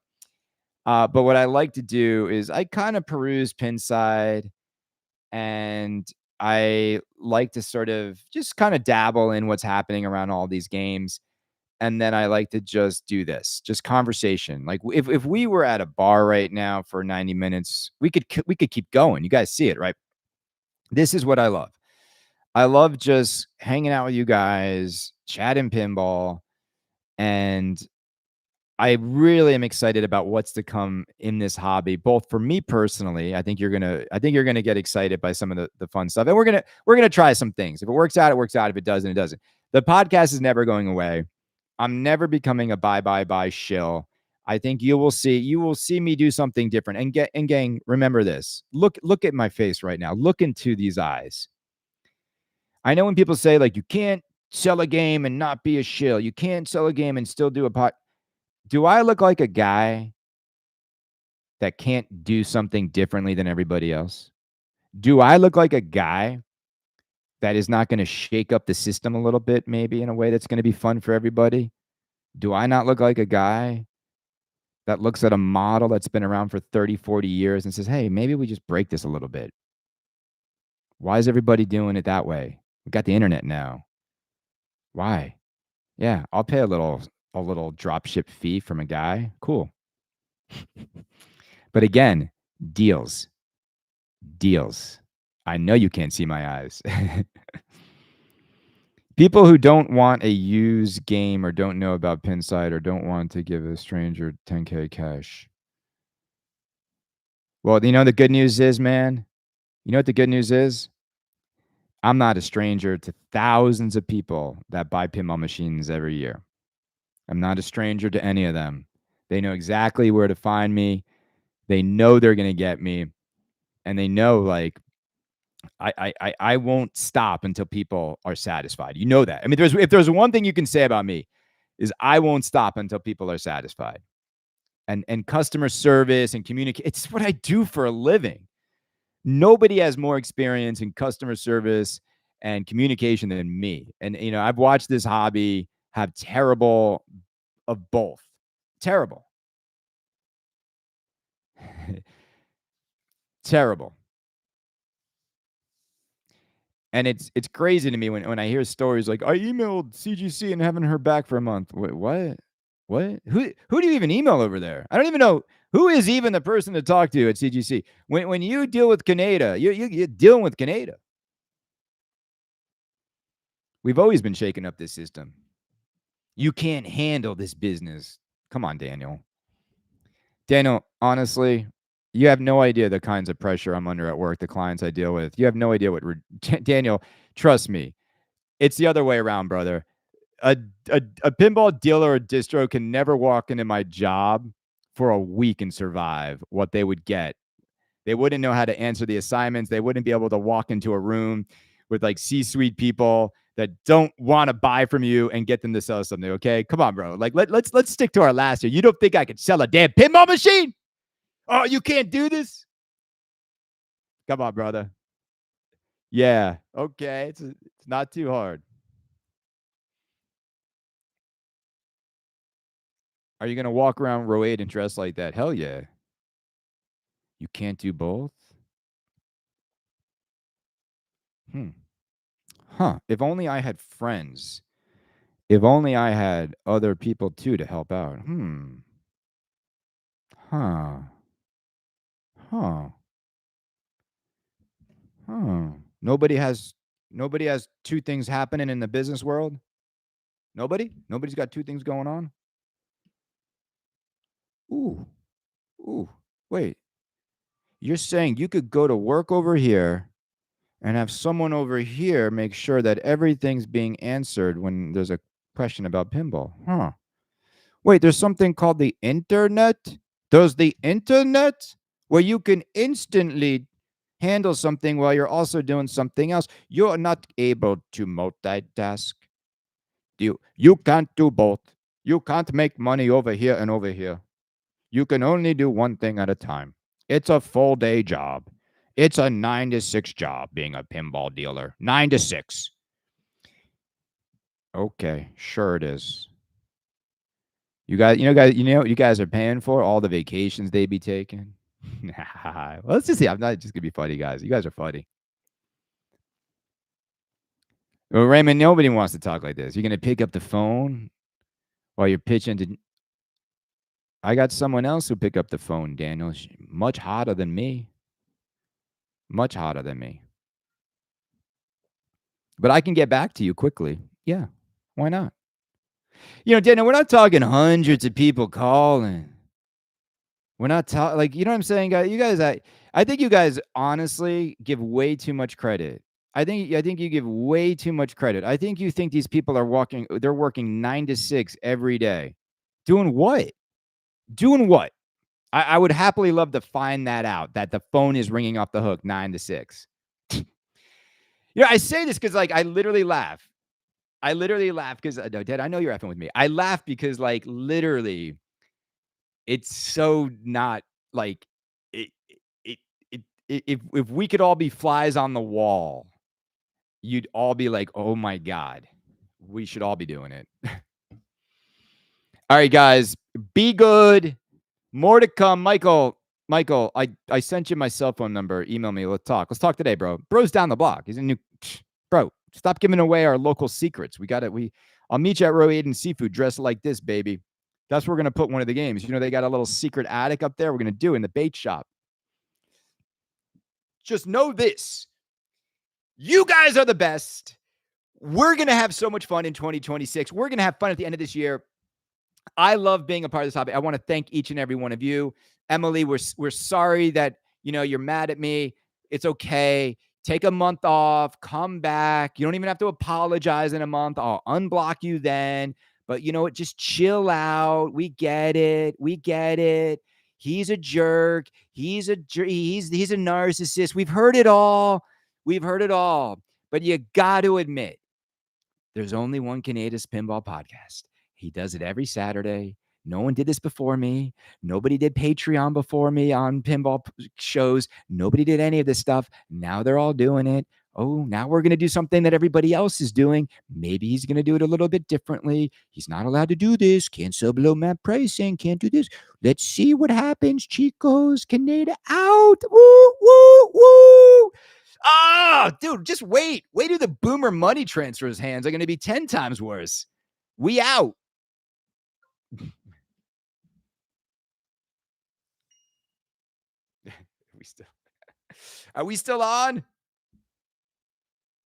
But what I like to do is I kind of peruse Pinside, and I like to sort of just kind of dabble in what's happening around all these games. And then I like to just do this, just conversation. Like if we were at a bar right now for 90 minutes, we could keep going. You guys see it, right? This is what I love. I love just hanging out with you guys, chatting pinball, and I really am excited about what's to come in this hobby, both for me personally. I think you're gonna get excited by some of the fun stuff. And we're gonna try some things. If it works out, it works out. If it doesn't, it doesn't. The podcast is never going away. I'm never becoming a bye shill. I think you will see me do something different. And gang, remember this. Look at my face right now. Look into these eyes. I know when people say like you can't sell a game and not be a shill. You can't sell a game and still do a pot. Do I look like a guy that can't do something differently than everybody else? Do I look like a guy that is not going to shake up the system a little bit, maybe in a way that's going to be fun for everybody? Do I not look like a guy that looks at a model that's been around for 30, 40 years and says, hey, maybe we just break this a little bit? Why is everybody doing it that way? We got the internet now. Why? Yeah, I'll pay a little drop ship fee from a guy. Cool. But again, deals. I know you can't see my eyes. People who don't want a used game or don't know about Pinside or don't want to give a stranger 10K cash. Well, the good news is, man, you know what the good news is? I'm not a stranger to thousands of people that buy pinball machines every year. I'm not a stranger to any of them. They know exactly where to find me. They know they're going to get me. And they know, like, I won't stop until people are satisfied. You know that. I mean, if there's one thing you can say about me is I won't stop until people are satisfied. And customer service and communicate, it's what I do for a living. Nobody has more experience in customer service and communication than me. And I've watched this hobby have terrible of both. Terrible. Terrible. And it's crazy to me when I hear stories like I emailed CGC and haven't heard back for a month. Wait, what? What? Who do you even email over there? I don't even know who is even the person to talk to at CGC. When you deal with Kaneda, you're dealing with Kaneda. We've always been shaking up this system. You can't handle this business. Come on, Daniel. Daniel, honestly, you have no idea the kinds of pressure I'm under at work, the clients I deal with. You have no idea what Daniel, trust me. It's the other way around, brother. A pinball dealer or distro can never walk into my job for a week and survive what they would get. They wouldn't know how to answer the assignments. They wouldn't be able to walk into a room with like C-suite people that don't want to buy from you and get them to sell something. Okay, come on, bro. Like let's stick to our last year. You don't think I could sell a damn pinball machine? Oh, you can't do this? Come on, brother. Yeah. Okay. It's not too hard. Are you gonna walk around row 8 and dress like that? Hell yeah. You can't do both? Hmm. Huh. If only I had friends. If only I had other people too to help out. Huh. Huh. Huh. Nobody has nobody has two things happening in the business world? Nobody? Nobody's got two things going on? Ooh. Ooh. Wait. You're saying you could go to work over here and have someone over here make sure that everything's being answered when there's a question about pinball. Huh. Wait, there's something called the internet? There's the internet where you can instantly handle something while you're also doing something else. You're not able to multitask. You can't do both. You can't make money over here and over here. You can only do one thing at a time. It's a full day job. It's a 9 to 6 job being a pinball dealer. 9 to 6. Okay, sure it is. You guys are paying for all the vacations they be taking. Well, let's just see. I'm not just gonna be funny, guys. You guys are funny. Well, Raymond, nobody wants to talk like this. You're gonna pick up the phone while you're pitching to. I got someone else who pick up the phone, Daniel. Much hotter than me. Much hotter than me. But I can get back to you quickly. Yeah. Why not? Daniel, we're not talking hundreds of people calling. We're not talking like you know what I'm saying, guys. I think you guys honestly give way too much credit. I think you give way too much credit. I think you think these people they're working 9 to 6 every day. Doing what? Doing what? I would happily love to find that out, that the phone is ringing off the hook 9 to 6. I say this because like I literally laugh. I literally laugh because no, Dad, I know you're effing with me. I laugh because like literally it's so not like it, it, if we could all be flies on the wall, you'd all be like, oh my God, we should all be doing it. All right, guys, be good. More to come. Michael, I sent you my cell phone number. Email me. Let's talk. Let's talk today, bro. Bro's down the block. He's a new bro. Stop giving away our local secrets. We got it. I'll meet you at Row 8 and Seafood dressed like this, baby. That's where we're gonna put one of the games. They got a little secret attic up there. We're gonna do in the bait shop. Just know this. You guys are the best. We're gonna have so much fun in 2026. We're gonna have fun at the end of this year. I love being a part of this topic. I want to thank each and every one of you. Emily, we're sorry that you're mad at me. It's okay. Take a month off, come back. You don't even have to apologize in a month. I'll unblock you then. But you know what? Just chill out. We get it. We get it. He's a jerk. He's a narcissist. We've heard it all. We've heard it all. But you got to admit, there's only one Kaneda's Pinball podcast. He does it every Saturday. No one did this before me. Nobody did Patreon before me on pinball shows. Nobody did any of this stuff. Now they're all doing it. Oh, now we're going to do something that everybody else is doing. Maybe he's going to do it a little bit differently. He's not allowed to do this. Can't sell below map pricing. Can't do this. Let's see what happens. Chicos, Kaneda out. Woo, woo, woo. Oh, dude, just wait. Wait till the boomer money transfers hands are going to be 10 times worse. We out. Are we still on?